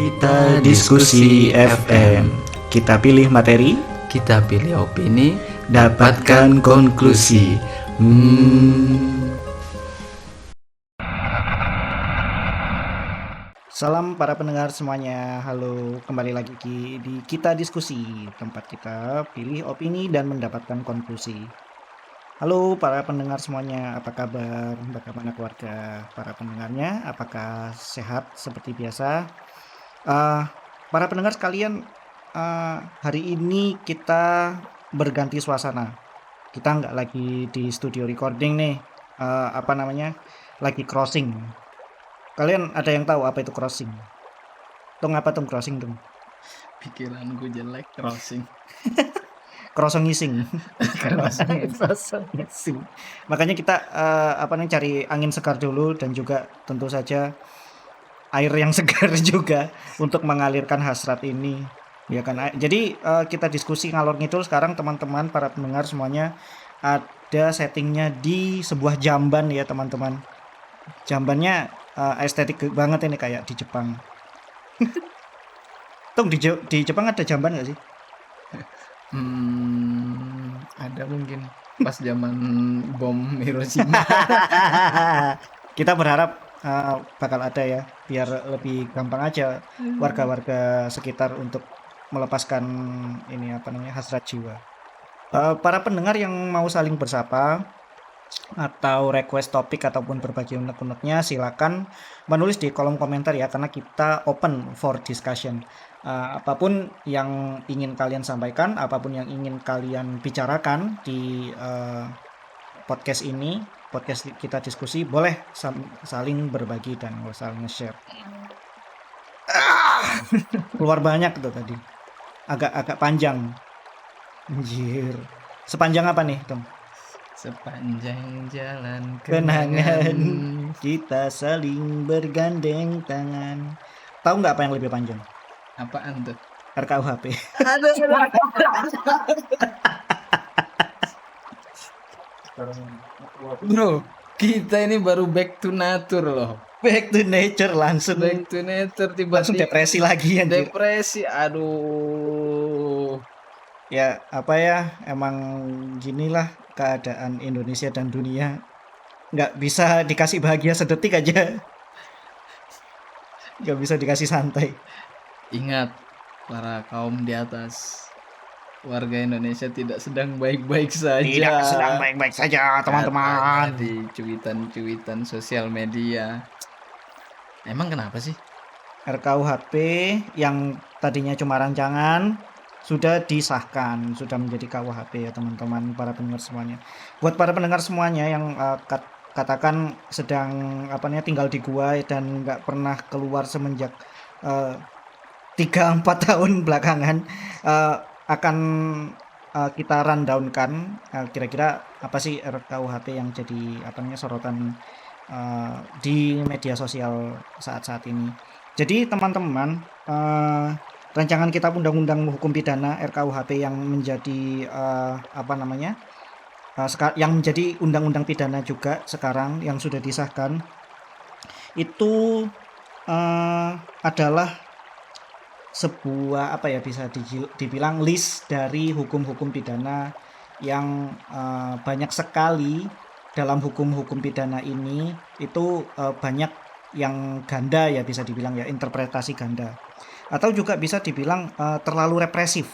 Kita diskusi FM. Kita pilih materi, Kita pilih opini, dapatkan konklusi. Salam para pendengar semuanya. Halo, kembali lagi di Kita Diskusi, tempat kita pilih opini dan mendapatkan konklusi. Halo para pendengar semuanya, apa kabar? Bagaimana keluarga para pendengarnya? Apakah sehat seperti biasa? Para pendengar sekalian, hari ini kita berganti suasana. Kita nggak lagi di studio recording nih, lagi crossing. Kalian ada yang tahu apa itu crossing? Tung apa tung crossing tung? pikiranku jelek crossing. Crossing ngising. Crossing. Crossing ngising. Makanya kita cari angin segar dulu dan juga tentu saja air yang segar juga untuk mengalirkan hasrat ini. Ya kan. Jadi kita diskusi ngalor ngidul sekarang teman-teman para pendengar semuanya ada settingnya di sebuah jamban ya teman-teman. Jambannya estetik banget ini kayak di Jepang. Tung di Jepang ada jamban nggak sih? Ada mungkin pas zaman bom Hiroshima. Kita berharap bakal ada ya, biar lebih gampang aja warga-warga sekitar untuk melepaskan hasrat jiwa. Para pendengar yang mau saling bersapa atau request topik ataupun berbagi unek-uneknya silakan menulis di kolom komentar ya, karena kita open for discussion. Apapun yang ingin kalian sampaikan, apapun yang ingin kalian bicarakan di podcast ini, podcast kita diskusi, boleh saling berbagi dan saling share. Keluar banyak tuh tadi, agak panjang. Anjir, sepanjang apa nih Tom? Sepanjang jalan Kenangan kita saling bergandeng tangan. Tahu nggak apa yang lebih panjang? Apaan tuh? RKUHP. Bro, kita ini baru back to nature loh. Back to nature langsung Back to nature langsung tiba-tiba depresi lagi anjir. depresi. Aduh. Ya emang ginilah keadaan Indonesia dan dunia. Nggak bisa dikasih bahagia sedetik aja. Nggak bisa dikasih santai. Ingat, para kaum di atas, warga Indonesia tidak sedang baik-baik saja. Tidak sedang baik-baik saja teman-teman. Katanya di cuitan-cuitan sosial media. Emang kenapa sih? RKUHP yang tadinya cuma rancangan sudah disahkan, sudah menjadi KUHP ya teman-teman para pendengar semuanya. Buat para pendengar semuanya yang katakan sedang tinggal di gua dan nggak pernah keluar semenjak 3-4 tahun belakangan, akan kita rundown-kan kira-kira apa sih RKUHP yang jadi sorotan di media sosial saat-saat ini. Jadi teman-teman, rancangan kitab undang-undang hukum pidana RKUHP yang menjadi yang menjadi undang-undang pidana juga sekarang yang sudah disahkan itu adalah sebuah bisa dibilang list dari hukum-hukum pidana yang banyak sekali dalam hukum-hukum pidana ini itu banyak yang ganda ya, bisa dibilang ya, interpretasi ganda, atau juga bisa dibilang terlalu represif.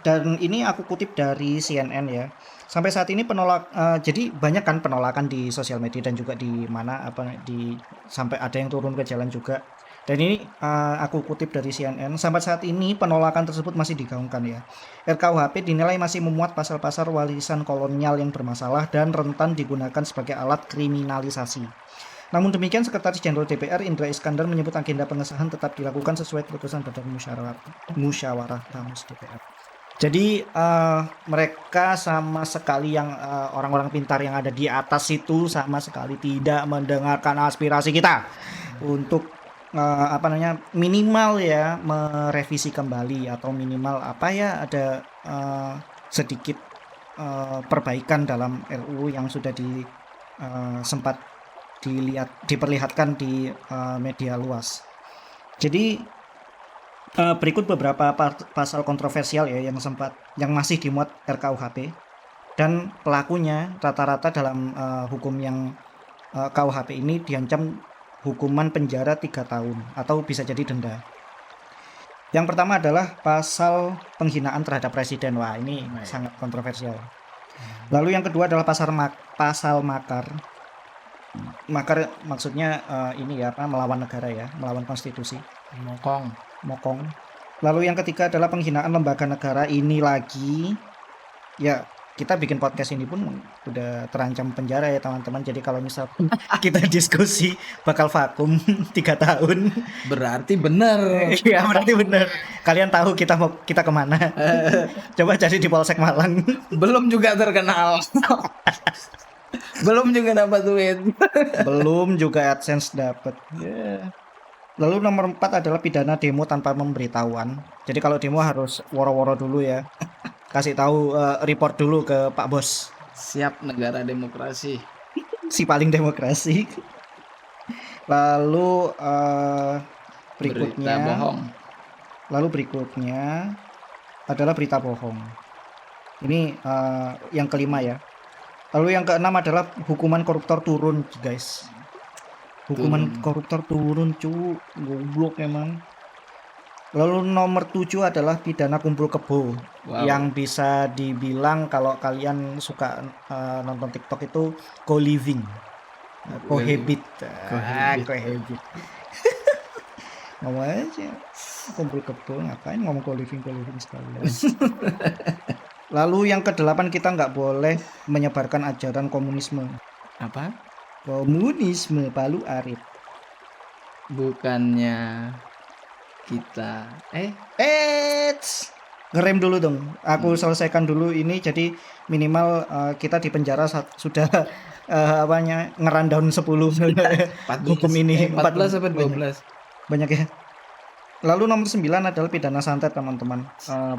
Dan ini aku kutip dari CNN ya. Sampai saat ini jadi banyak kan penolakan di sosial media dan juga di sampai ada yang turun ke jalan juga. Dan ini aku kutip dari CNN, sampai saat ini penolakan tersebut masih digaungkan ya. RKUHP dinilai masih memuat pasal-pasal warisan kolonial yang bermasalah dan rentan digunakan sebagai alat kriminalisasi. Namun demikian, Sekretaris Jenderal DPR Indra Iskandar menyebut agenda pengesahan tetap dilakukan sesuai keputusan Badan Musyawarah Ramus DPR. Jadi mereka sama sekali yang orang-orang pintar yang ada di atas itu sama sekali tidak mendengarkan aspirasi kita untuk minimal ya merevisi kembali atau minimal ada sedikit perbaikan dalam RUU yang sudah sempat diperlihatkan di media luas. Jadi berikut beberapa pasal kontroversial ya yang masih dimuat RKUHP, dan pelakunya rata-rata dalam hukum yang KUHP ini diancam hukuman penjara 3 tahun atau bisa jadi denda. Yang pertama adalah pasal penghinaan terhadap presiden. Wah, ini sangat kontroversial. Lalu yang kedua adalah pasal makar. Makar maksudnya ini ya, melawan negara ya, melawan konstitusi. Mokong. Lalu yang ketiga adalah penghinaan lembaga negara. Ini lagi ya, kita bikin podcast ini pun udah terancam penjara ya teman-teman. Jadi kalau misal kita diskusi bakal vakum 3 tahun. Berarti bener. Iya, berarti bener. Kalian tahu kita kemana. Coba cari di Polsek Malang. Belum juga terkenal. Belum juga dapat duit. Belum juga AdSense dapat. Lalu nomor 4 adalah pidana demo tanpa pemberitahuan. Jadi kalau demo harus woro-woro dulu ya. Kasih tahu, report dulu ke Pak Bos. Siap negara demokrasi. Si paling demokrasi. Lalu Berita bohong. Lalu berikutnya adalah berita bohong. Ini yang kelima ya. Lalu yang keenam adalah hukuman koruptor turun, guys. Hukuman koruptor turun, cu. Goblok emang. Lalu nomor 7 adalah pidana kumpul kebo. Wow. Yang bisa dibilang kalau kalian suka nonton TikTok itu co-living. Cohabit. Cohabit. Ngomong aja kumpul kebo, ngapain ngomong co-living sekalian. Lalu yang ke-8, kita nggak boleh menyebarkan ajaran komunisme. Apa? Komunisme Palu Arit. Bukannya kita ngerem dulu dong. Aku selesaikan dulu ini, jadi minimal kita di penjara sudah ngerundown 10 hukum ini. 14 sampai 12. Banyak ya. Lalu nomor 9 adalah pidana santet, teman-teman.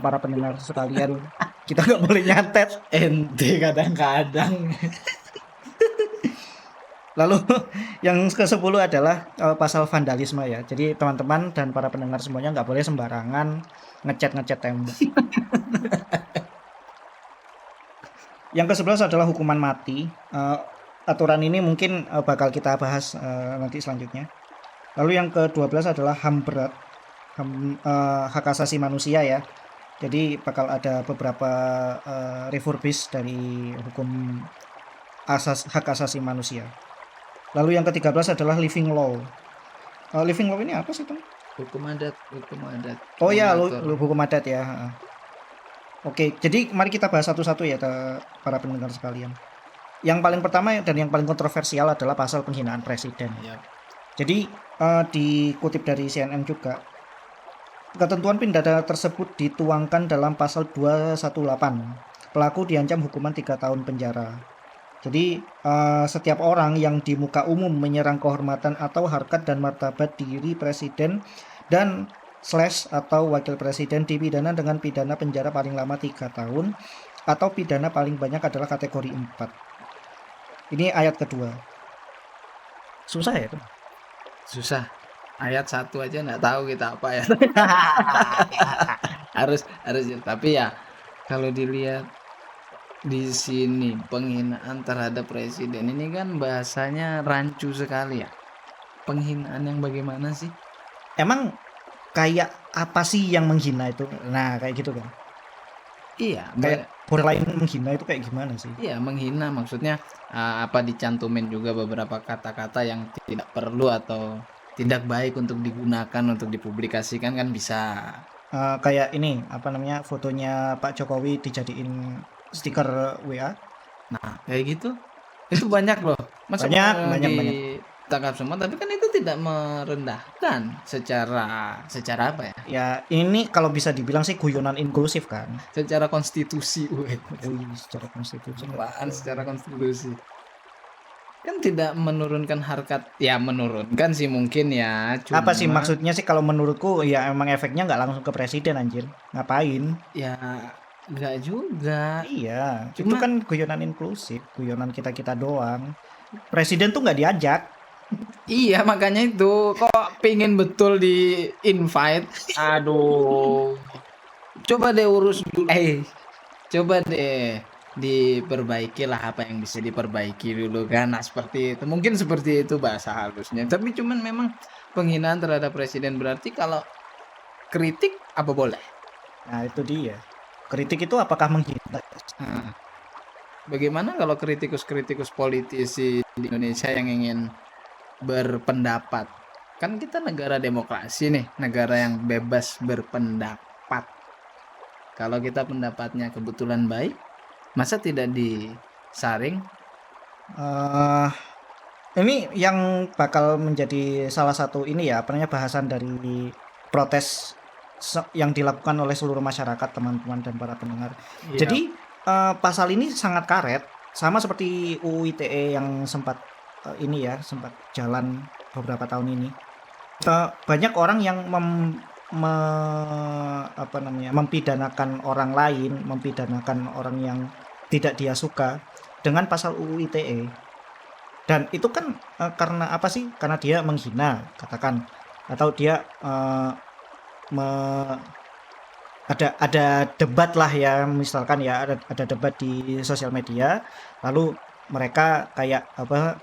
Para pendengar sekalian, kita nggak boleh nyantet. Ente kadang-kadang. Lalu yang ke-10 adalah pasal vandalisme ya. Jadi teman-teman dan para pendengar semuanya nggak boleh sembarangan ngecat tembok. Yang ke-11 adalah hukuman mati. Aturan ini mungkin bakal kita bahas nanti selanjutnya. Lalu yang ke-12 adalah HAM berat, hak asasi manusia ya. Jadi bakal ada beberapa refurbish dari hukum hak asasi manusia. Lalu yang ke-13 adalah living law. Living law ini apa sih, Tom? Hukum adat. Oh ya, hukum adat ya. Oke, jadi mari kita bahas satu-satu ya para pendengar sekalian. Yang paling pertama dan yang paling kontroversial adalah pasal penghinaan presiden. Yep. Jadi dikutip dari CNN juga, ketentuan pidana tersebut dituangkan dalam pasal 218. Pelaku diancam hukuman 3 tahun penjara. Jadi setiap orang yang di muka umum menyerang kehormatan atau harkat dan martabat diri presiden dan / atau wakil presiden dipidana dengan pidana penjara paling lama 3 tahun atau pidana paling banyak adalah kategori 4. Ini ayat kedua. Susah ya, Tom? Susah. Ayat 1 aja nggak tahu kita apa ya. harus tapi ya kalau dilihat di sini penghinaan terhadap presiden ini kan bahasanya rancu sekali ya. Penghinaan yang bagaimana sih? Emang kayak apa sih yang menghina itu? Nah, kayak gitu kan. Iya, kayak borderline menghina itu kayak gimana sih? Iya, menghina maksudnya apa dicantumin juga beberapa kata-kata yang tidak perlu atau tidak baik untuk digunakan untuk dipublikasikan kan bisa. Kayak ini apa namanya, fotonya Pak Jokowi dijadiin stiker WA. Nah, kayak gitu. Itu banyak loh. Masa banyak ditangkap semua, tapi kan itu tidak merendahkan secara apa ya? Ya, ini kalau bisa dibilang sih guyonan inklusif kan. Secara konstitusi, secara konstitusi. Secara konstitusi. Kan tidak menurunkan harkat, ya menurunkan sih mungkin ya. Cuma, apa sih maksudnya sih kalau menurutku ya emang efeknya nggak langsung ke presiden anjir. Ngapain? Ya nggak juga. Iya, cuma itu kan guyonan inklusif, guyonan kita doang. Presiden tuh nggak diajak. Iya, makanya itu kok pingin betul di invite. Aduh, coba deh urus dulu. Coba deh diperbaiki lah apa yang bisa diperbaiki dulu kan. Nah, seperti itu. Mungkin seperti itu bahasa halusnya. Tapi cuman memang penghinaan terhadap presiden berarti kalau kritik apa boleh? Nah, itu dia. Kritik itu apakah menghina? Heeh. Bagaimana kalau kritikus-kritikus politisi di Indonesia yang ingin berpendapat? Kan kita negara demokrasi nih, negara yang bebas berpendapat. Kalau kita pendapatnya kebetulan baik, masa tidak disaring? Eh, ini yang bakal menjadi salah satu ini ya, apa namanya, bahasan dari protes yang dilakukan oleh seluruh masyarakat, teman-teman dan para pendengar. Iya. Jadi pasal ini sangat karet, sama seperti UU ITE yang sempat ini ya, sempat jalan beberapa tahun ini. Banyak orang yang apa namanya, mempidanakan orang lain, mempidanakan orang yang tidak dia suka dengan pasal UU ITE. Dan itu kan karena apa sih? Karena dia menghina, katakan, atau dia me- ada debat lah ya, misalkan ya, ada debat di sosial media, lalu mereka kayak apa,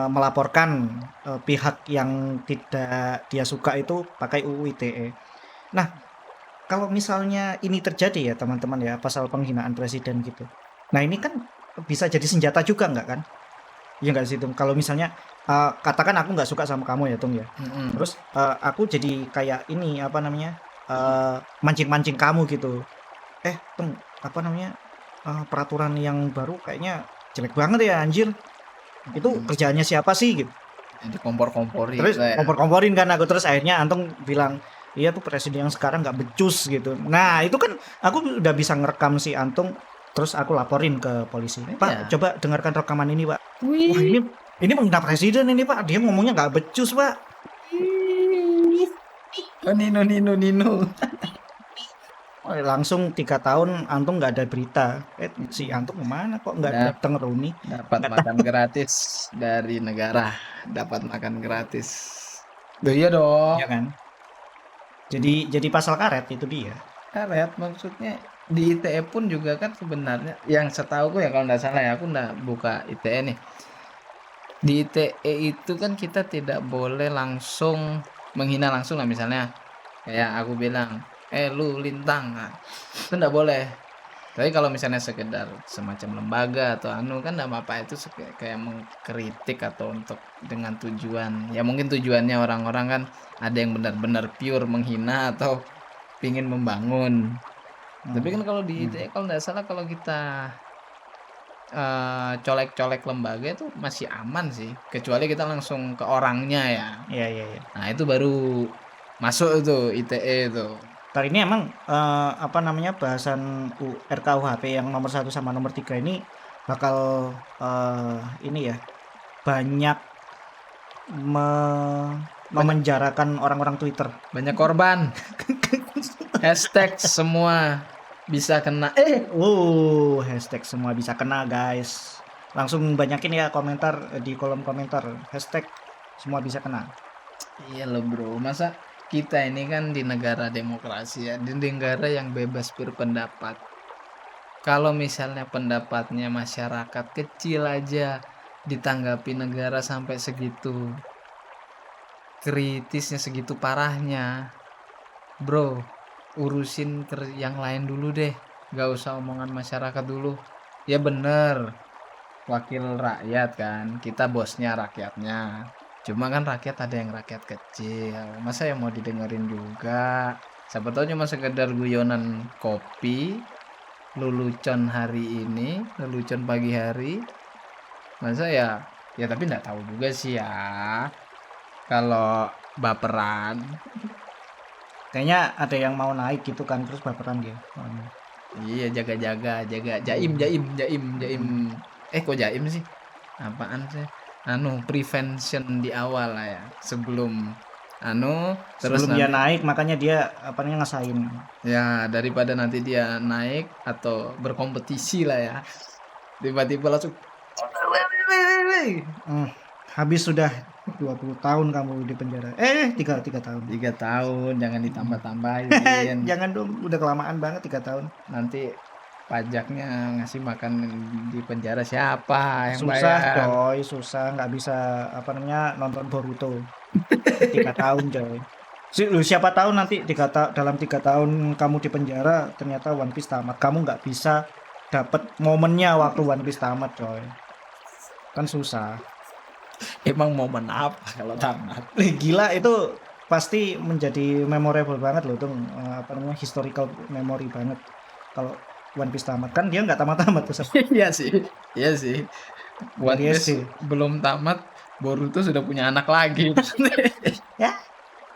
melaporkan pihak yang tidak dia suka itu pakai UU ITE. Nah, kalau misalnya ini terjadi ya teman-teman ya, pasal penghinaan presiden gitu. Nah, ini kan bisa jadi senjata juga nggak kan? Iya nggak sih, Tung? Kalau misalnya katakan aku nggak suka sama kamu ya, Tung ya. Mm-mm. Terus aku jadi kayak ini apa namanya, mancing-mancing kamu gitu. Tung, apa namanya, peraturan yang baru kayaknya jelek banget ya anjir. Itu Mm. kerjaannya siapa sih gitu. Jadi kompor-komporin Terus lah ya. kompor-komporin kan aku, terus akhirnya Antung bilang, iya tuh presiden yang sekarang nggak becus gitu. Nah itu kan aku udah bisa ngerekam si Antung, terus aku laporin ke polisi. Pak, Iya. coba dengarkan rekaman ini Pak. Wah Wih. ini menghina presiden ini Pak, dia ngomongnya nggak becus Pak. Oh, Nino, Nino, Nino. Wah, langsung 3 tahun Antung nggak ada berita. Si Mm-mm. Antung kemana kok nggak Dap- datang Rooney? Dapat Nggak makan tahu. gratis dari negara. Dapat makan gratis. Duh, iya dong. Ya kan? Jadi pasal karet itu dia. Karet maksudnya di ITE pun juga kan sebenarnya yang setahuku ya kalau nggak salah ya aku nggak buka ITE nih. Di ITE itu kan kita tidak boleh langsung menghina langsung lah misalnya kayak aku bilang, lu Lintang, nah, itu nggak boleh. Tapi kalau misalnya sekedar semacam lembaga atau anu kan nggak apa-apa itu kayak mengkritik atau untuk dengan tujuan ya mungkin tujuannya orang-orang kan ada yang benar-benar pure menghina atau pingin membangun. Tapi Hmm. kan kalau di Hmm. ITE kalau nggak salah kalau kita colek-colek lembaga itu masih aman sih, kecuali kita langsung ke orangnya ya. Iya iya iya. Nah itu baru masuk itu ITE itu. Kali ini emang apa namanya, bahasan RKUHP yang nomor 1 sama nomor 3 ini bakal ini ya, banyak Banyak memenjarakan orang-orang Twitter. banyak korban. Hashtag semua bisa kena. Hashtag semua bisa kena guys. Langsung banyakin ya komentar di kolom komentar. Hashtag semua bisa kena. Iya loh bro, masa kita ini kan di negara demokrasi ya, di negara yang bebas berpendapat. Kalau misalnya pendapatnya masyarakat kecil aja ditanggapi negara sampai segitu kritisnya, segitu parahnya, bro, urusin yang lain dulu deh, gak usah omongan masyarakat dulu. Ya bener, wakil rakyat kan, kita bosnya rakyatnya. Cuma kan rakyat ada yang rakyat kecil, masa yang mau didengerin juga. Siapa tahu cuma sekedar guyonan kopi, lelucon hari ini, lelucon pagi hari. Masa ya tapi nggak tahu juga sih ya. Kalau baperan, Kayaknya ada yang mau naik gitu kan, terus baperan dia. iya jaga-jaga, jaga jaim, Hmm. jaim, jaim, jaim. Kok jaim sih? Apaan sih? Anu prevention di awal lah ya, sebelum anu terus Sebelum dia nanti naik makanya dia apa namanya, ngesain. ya daripada nanti dia naik atau berkompetisi lah ya, tiba-tiba langsung Hmm, habis sudah 20 tahun kamu di penjara. 3 tahun. 3 tahun, jangan ditambah-tambahin. Jangan dong, udah kelamaan banget 3 tahun. Nanti pajaknya ngasih makan di penjara siapa yang Susah bayar? coy, susah, nggak bisa nonton Boruto. 3 tahun coy. Siapa tahu nanti dalam 3 tahun kamu di penjara ternyata One Piece tamat. Kamu nggak bisa dapet momennya waktu One Piece tamat coy. Kan susah. Emang momen apa kalau tamat? Gila itu pasti menjadi memorable banget loh tuh, historical memory banget kalau One Piece tamat. Kan dia nggak tamat-tamat tuh. Iya sih, iya sih. One Iya Piece sih. belum tamat, Boruto sudah punya anak lagi. Ya,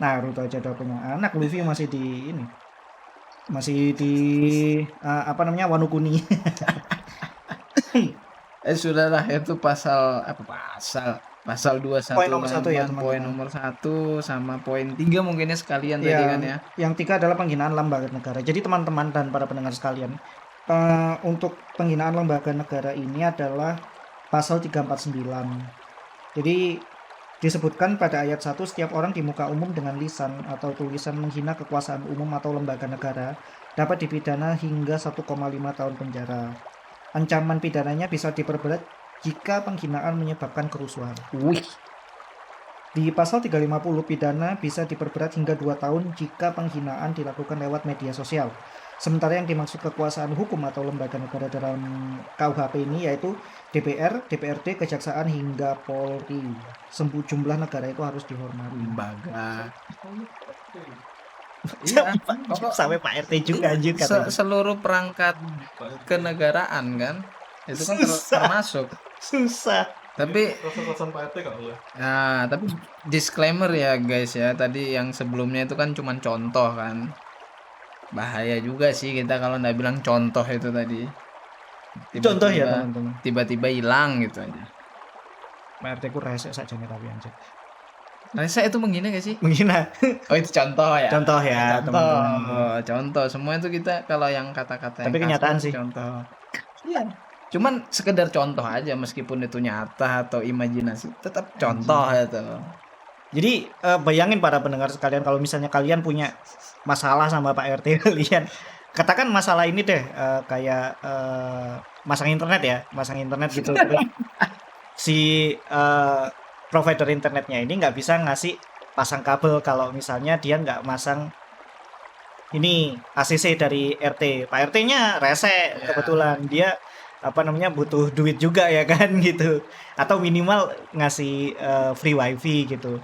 Naruto aja udah punya anak, Luffy masih di ini. Masih di Wano Kuni. Sudahlah, itu pasal 216 Poin nomor 1 ya, kan, poin teman-teman. nomor 1 sama poin 3 mungkinnya sekalian tadi kan ya. Yang 3 adalah penghinaan lembaga negara. Jadi teman-teman dan para pendengar sekalian, untuk penghinaan lembaga negara ini adalah pasal 349. Jadi disebutkan pada ayat 1, setiap orang di muka umum dengan lisan atau tulisan menghina kekuasaan umum atau lembaga negara dapat dipidana hingga 1,5 tahun penjara. Ancaman pidananya bisa diperberat jika penghinaan menyebabkan kerusuhan. Wih, Di pasal 350, pidana bisa diperberat hingga 2 tahun jika penghinaan dilakukan lewat media sosial. Sementara yang dimaksud kekuasaan hukum atau lembaga negara dalam KUHP ini yaitu DPR, DPRD, Kejaksaan hingga Polri. Jumlah negara itu harus dihormati. lembaga. Iya, pokok Sampai Pak RT juga anjir katanya. seluruh perangkat kenegaraan kan, itu kan Susah. termasuk. Susah. Tapi Rasa-rasan Pak RT kalau ya. Nah, tapi disclaimer ya guys ya, tadi yang sebelumnya itu kan cuman contoh kan. Bahaya juga sih kita kalau nggak bilang contoh itu tadi. Contoh ya Tiba-tiba- teman-teman. Tiba-tiba hilang gitu aja. Pak RT ku rese saja nih tapi anjir. Resa itu menghina gak sih? Menghina. Oh itu contoh ya. Contoh ya, Contoh, teman-teman. contoh. Semua itu kita kalau yang kata-kata Tapi yang kenyataan kasar, sih. contoh. Iya. Cuman sekedar contoh aja meskipun itu nyata atau imajinasi, tetap contoh itu. Jadi bayangin para pendengar sekalian kalau misalnya kalian punya masalah sama Pak RT kalian, katakan masalah ini deh kayak masang internet gitu. Terus si provider internetnya ini nggak bisa ngasih pasang kabel kalau misalnya dia nggak masang ini ACC dari RT. Pak RT-nya rese kebetulan dia butuh duit juga ya kan gitu, atau minimal ngasih free wifi gitu.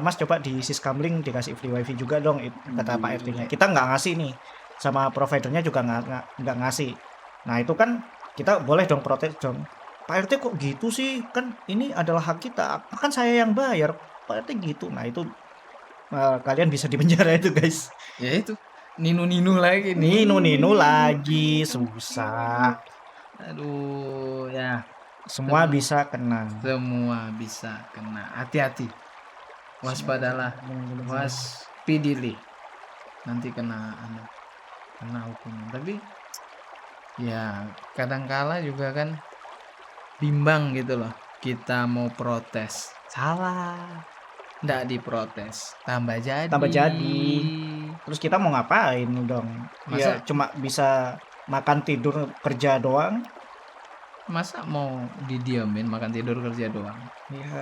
Mas coba di Siskamling dikasih free wifi juga dong, kata Pak RT-nya. Kita nggak ngasih nih, sama providernya juga nggak ngasih. Nah itu kan kita boleh dong protes dong. Pak RT kok gitu sih, kan ini adalah hak kita, kan saya yang bayar. Pak RT gitu. Nah itu kalian bisa dipenjara itu guys. Ya itu ninu lagi Nino lagi susah. Aduh ya, Semua bisa kena. semua bisa kena. Hati-hati, waspadalah, waspidili, nanti kena hukuman. Tapi ya kadangkala juga kan bimbang gitu loh, kita mau protes salah, ndak diprotes tambah jadi. Terus kita mau ngapain dong? Ya Masa- cuma bisa makan tidur kerja doang. Masa mau didiamin makan tidur kerja doang?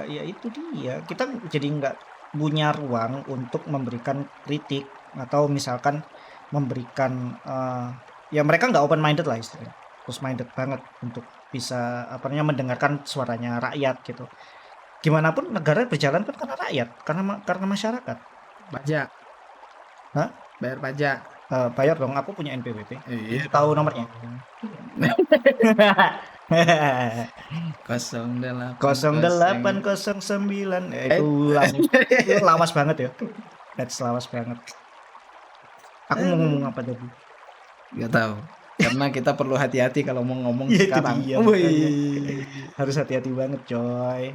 Ya itu dia. Kita jadi nggak punya ruang untuk memberikan kritik atau misalkan memberikan ya mereka nggak open minded lah istilahnya. Close minded banget untuk bisa mendengarkan suaranya rakyat gitu. Gimana pun negara berjalan kan karena rakyat, karena masyarakat. Pajak. Hah? Bayar pajak. Bayar dong, aku punya NPWP. Iya. Tahu nomornya? 0809. Itu lawas banget ya. That's lawas banget. Aku mau ngomong apa tadi? Gak tahu. Karena kita perlu hati-hati kalau mau ngomong Ya, itu sekarang. dia, Wih. Harus hati-hati banget, coy.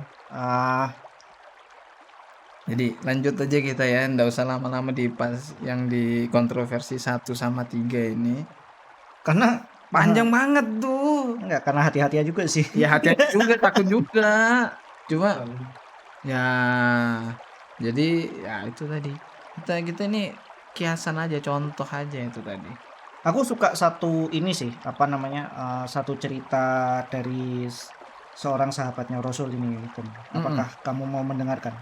Jadi lanjut aja kita ya, nggak usah lama-lama di pas yang di kontroversi 1 sama 3 ini. Karena Panjang banget tuh. enggak, karena hati-hati juga sih. Ya hati-hati juga, takut juga. Cuma Ya, jadi ya itu tadi. Kita ini kiasan aja, contoh aja itu tadi. Aku suka satu ini sih, apa namanya, satu cerita dari seorang sahabatnya Rasul ini, Bun. Mhm. Apakah kamu mau mendengarkan?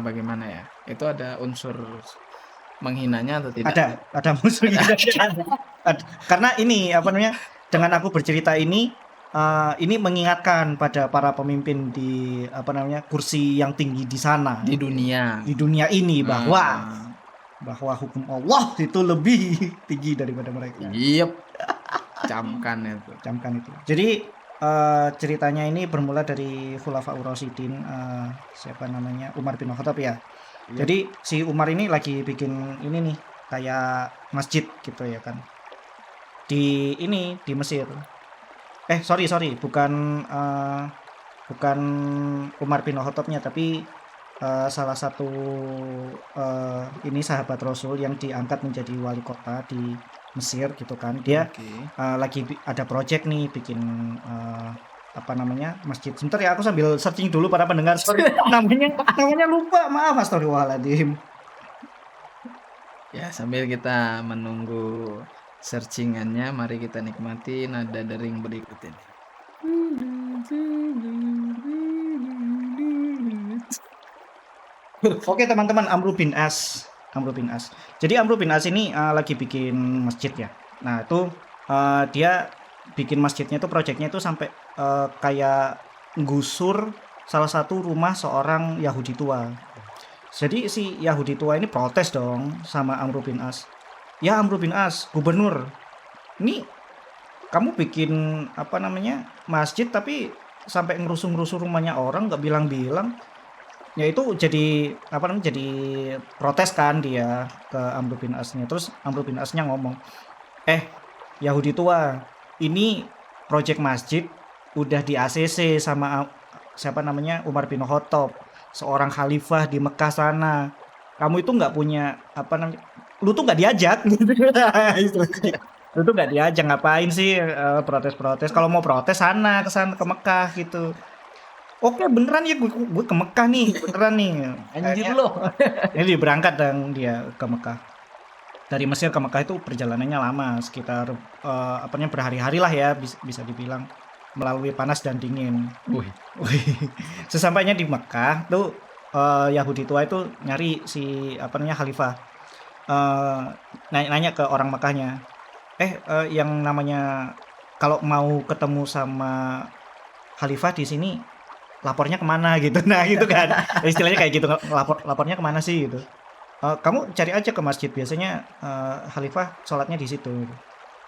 Bagaimana ya? Itu ada unsur menghinanya atau tidak? Ada musuhnya. Karena ini, apa namanya, dengan aku bercerita ini mengingatkan pada para pemimpin di, apa namanya, kursi yang tinggi di sana, Di dunia. di dunia ini, bahwa Eee, hukum Allah itu lebih tinggi daripada mereka. iyep, camkan itu. Camkan itu. Jadi, ceritanya ini bermula dari Khulafaur Rasyidin, siapa namanya, Umar bin Khattab ya. Iyep. Jadi si Umar ini lagi bikin ini nih, kayak masjid gitu ya kan, di Mesir. Sorry, bukan Umar bin Khattabnya, tapi, salah satu, ini sahabat Rasul yang diangkat menjadi wali kota di Mesir gitu kan. Dia, Oke. lagi ada project nih bikin, apa namanya, masjid. Sebentar ya, aku sambil searching dulu para pendengar, sorry namanya lupa, maaf, astagfirullahaladzim. Ya, sambil kita menunggu searching-annya, mari kita nikmati nada dering berikut ini. Oke teman-teman, Amr bin As. Jadi Amr bin As ini, lagi bikin masjid ya. Nah itu, dia bikin masjidnya itu projeknya itu sampai, kayak gusur salah satu rumah seorang Yahudi tua. Jadi si Yahudi tua ini protes dong sama Amr bin As. "Ya Amr bin As, gubernur, ini kamu bikin, apa namanya, masjid tapi sampai ngerusuh-ngerusuh rumahnya orang, nggak bilang-bilang." Ya itu jadi, apa namanya, jadi protes kan dia ke Amr bin As-nya. Terus Amr bin As-nya ngomong, "Eh, Yahudi tua, ini project masjid udah di-ACC sama siapa namanya, Umar bin Khattab, seorang khalifah di Mekah sana. Kamu itu nggak punya, apa namanya, lu tuh nggak diajak." Gitu. Lu tuh nggak diajak, ngapain sih, protes-protes, kalau mau protes sana, ke sana, ke Mekah gitu. Oke beneran ya, gue ke Mekah nih, beneran nih. Anjir Akhirnya loh. jadi berangkat dong dia ke Mekah. Dari Mesir ke Mekah itu perjalanannya lama, sekitar, apa namanya, berhari-hari lah ya, bisa dibilang, melalui panas dan dingin. Wih, Wih, sesampainya di Mekah tuh, Yahudi tua itu nyari si, apa namanya, khalifah, eee, nanya-nanya ke orang Mekahnya, yang namanya kalau mau ketemu sama khalifah di sini lapornya kemana gitu. Nah gitu kan, istilahnya kayak gitu, lapornya kemana sih gitu. Kamu cari aja ke masjid, biasanya, khalifah sholatnya di situ gitu.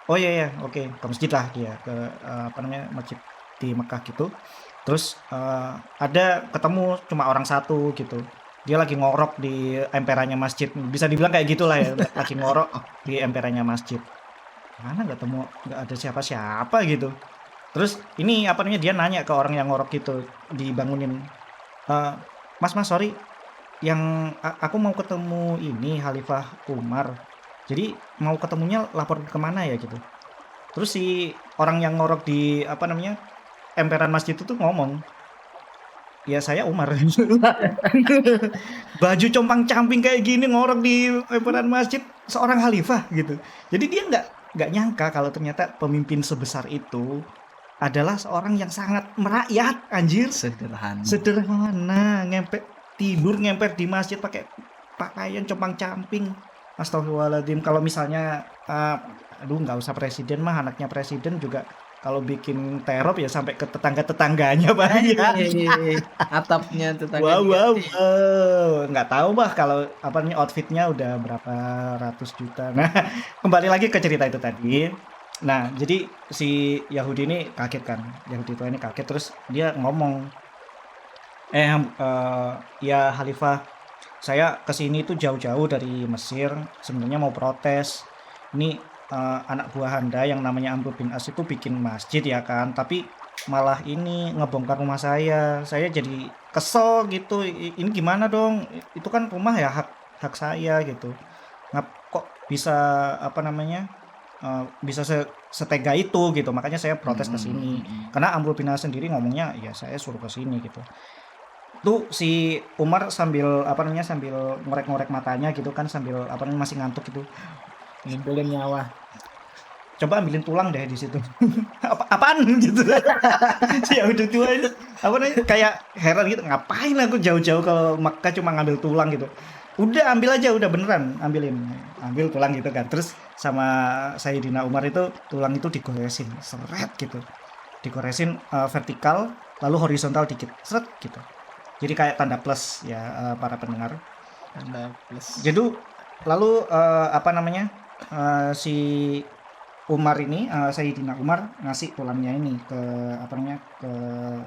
Oh iya ya, oke, ke masjid lah dia, ke, apa namanya, masjid di Mekah gitu. Terus, ada ketemu cuma orang satu gitu, dia lagi ngorok di emperannya masjid, bisa dibilang kayak gitulah ya, lagi ngorok di emperannya masjid. Mana nggak ada siapa-siapa gitu. Terus ini, apa namanya, dia nanya ke orang yang ngorok gitu, dibangunin, eee, "Mas Mas, sorry, yang aku mau ketemu ini Khalifah Umar. Jadi mau ketemunya lapor ke mana ya?" Gitu. Terus si orang yang ngorok di, apa namanya, emperan masjid itu tuh ngomong, "Ya saya Umar." Baju compang-camping kayak gini ngorok di emperan masjid, seorang khalifah gitu. Jadi dia nggak nyangka kalau ternyata pemimpin sebesar itu adalah seorang yang sangat merakyat, anjir. sederhana. Sederhana, tidur ngemper di masjid pakai pakaian compang-camping. Astagfirullahaladzim, kalau misalnya, aduh nggak usah presiden mah, anaknya presiden juga kalau bikin teror ya sampai ke tetangga-tetangganya bahaya. Atapnya tetangga Wow wow diganti. wow, nggak tahu bah kalau, apa namanya, outfit-nya udah berapa ratus juta. Nah, kembali lagi ke cerita itu tadi. Nah, jadi si Yahudi ini kaget kan, Yahudi tua ini kaget, terus dia ngomong, "Ya Khalifah, saya kesini tuh jauh-jauh dari Mesir, sebenarnya mau protes. Ini, anak buah Anda yang namanya Amr bin As itu bikin masjid ya kan, tapi malah ini ngebongkar rumah saya. Saya jadi kesel gitu, ini gimana dong? Itu kan rumah ya, hak saya gitu. Kok bisa, apa namanya, bisa setega itu gitu, makanya saya protes ke Mhm, sini." mhm. Karena Amr bin As sendiri ngomongnya, "Ya saya suruh ke sini," gitu. Tuh si Umar sambil apa namanya sambil ngorek-ngorek matanya gitu kan sambil apa namanya masih ngantuk gitu. ngumpulin nyawa. Coba ambilin tulang deh di situ. Apaan gitu. Si udah tua itu apa namanya kayak heran gitu ngapain aku jauh-jauh ke Makkah cuma ngambil tulang gitu. Udah ambil aja udah beneran ambilin. Ambil tulang gitu kan. Terus sama Sayyidina Umar itu tulang itu digoresin seret gitu. Digoresin vertikal lalu horizontal dikit. Seret gitu. Jadi kayak tanda plus ya para pendengar. Tanda plus. Jadi lalu apa namanya si Umar ini Sayyidina Umar ngasih tulangnya ini ke apa namanya ke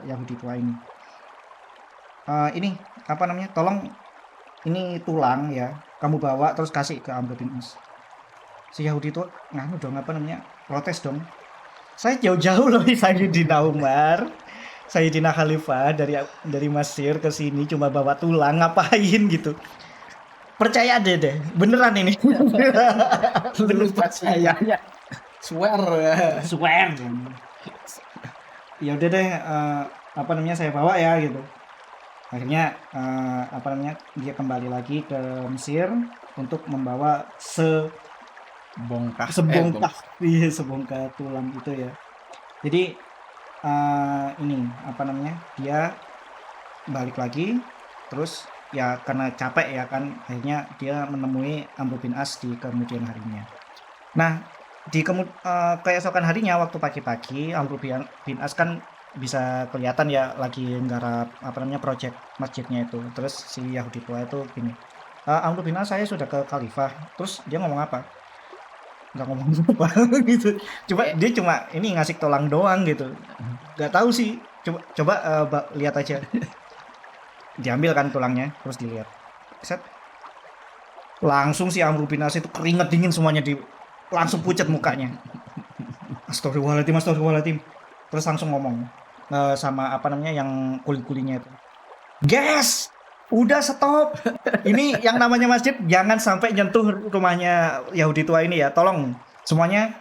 Yahudi tua ini. Ini apa namanya tolong ini tulang ya kamu bawa terus kasih ke Amr bin As. Si Yahudi tua nganu dong apa namanya protes dong. Saya jauh-jauh loh Sayyidina Umar. Sayyidina Khalifah dari Mesir ke sini cuma bawa tulang ngapain gitu. Percaya deh beneran ini. Lu percayanya. Swear. Swear. Ya udah deh apa namanya saya bawa ya gitu. Akhirnya apa namanya dia kembali lagi ke Mesir untuk membawa Bongkah. sebongkah iya sebongkah tulang itu ya. Jadi ini apa namanya dia balik lagi terus ya karena capek ya kan akhirnya dia menemui Amr bin As di kemudian harinya. Nah di keesokan harinya waktu pagi-pagi Amr bin As kan bisa kelihatan ya lagi nggarap apa namanya project masjidnya itu. Terus si Yahudi tua itu gini, Amr bin As saya sudah ke Khalifah. Terus dia ngomong apa? Nggak ngomong apa gitu. Dia cuma ini ngasih tulang doang gitu. Nggak tahu sih. Coba lihat aja. Diambil kan tulangnya, terus dilihat. Set. Langsung si Amr bin As itu keringet dingin semuanya langsung pucat mukanya. Astagfirullahaladzim. Terus langsung ngomong sama apa namanya yang kuli-kulinya itu. Guys, udah stop. Ini yang namanya masjid jangan sampai nyentuh rumahnya Yahudi tua ini ya. Tolong semuanya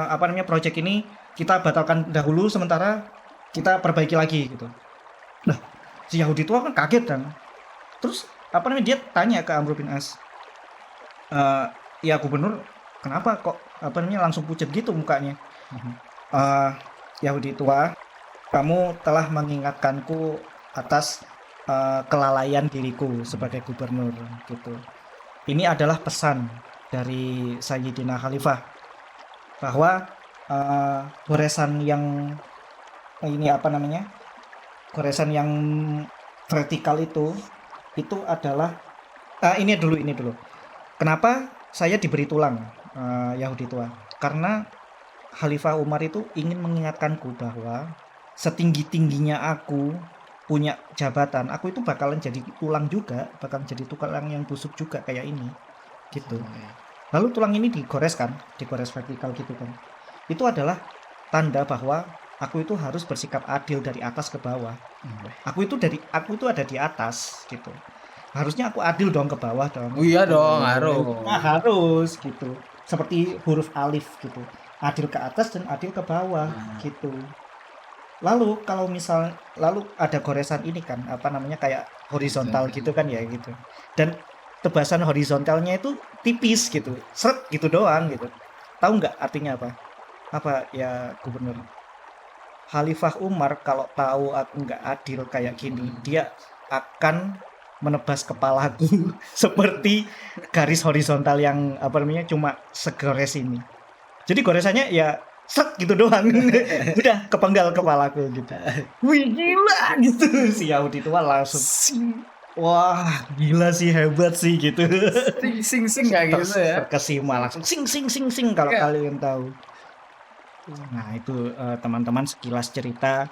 apa namanya project ini kita batalkan dahulu sementara kita perbaiki lagi gitu. Nah, si Yahudi tua kan kaget kan. Terus apa namanya dia tanya ke Amr bin As. Ya gubernur, kenapa kok apa namanya langsung pucat gitu mukanya? Yahudi tua, kamu telah mengingatkanku atas kelalaian diriku sebagai gubernur gitu. Ini adalah pesan dari Sayyidina Khalifah bahwa goresan yang ini apa namanya goresan yang vertikal itu adalah ini dulu. Kenapa saya diberi tulang Yahudi tua? Karena Khalifah Umar itu ingin mengingatkanku bahwa setinggi-tingginya aku punya jabatan, aku itu bakalan jadi tulang juga, bakalan jadi tulang yang busuk juga kayak ini, gitu. Lalu tulang ini digores vertikal gitu kan. Itu adalah tanda bahwa aku itu harus bersikap adil dari atas ke bawah. Aku itu ada di atas gitu. Harusnya aku adil dong ke bawah dong. Oh iya dong, harus. Nah, harus gitu. Seperti huruf alif gitu. Adil ke atas dan adil ke bawah gitu. Lalu kalau lalu ada goresan ini kan apa namanya kayak horizontal gitu kan ya gitu. Dan tebasan horizontalnya itu tipis gitu. Seret gitu doang gitu. Tahu nggak artinya apa? Apa ya gubernur? Khalifah Umar kalau tahu aku nggak adil kayak gini, dia akan menebas kepalaku seperti garis horizontal yang apa namanya cuma segores ini. Jadi goresannya ya set gitu doang. Udah kepenggal kepalaku gitu. Wih gila gitu si Yahudi tua langsung. Wah gila sih hebat sih gitu. Sing kayak gitu ya. Terkesima langsung sing kalau kalian tahu. Nah itu teman-teman sekilas cerita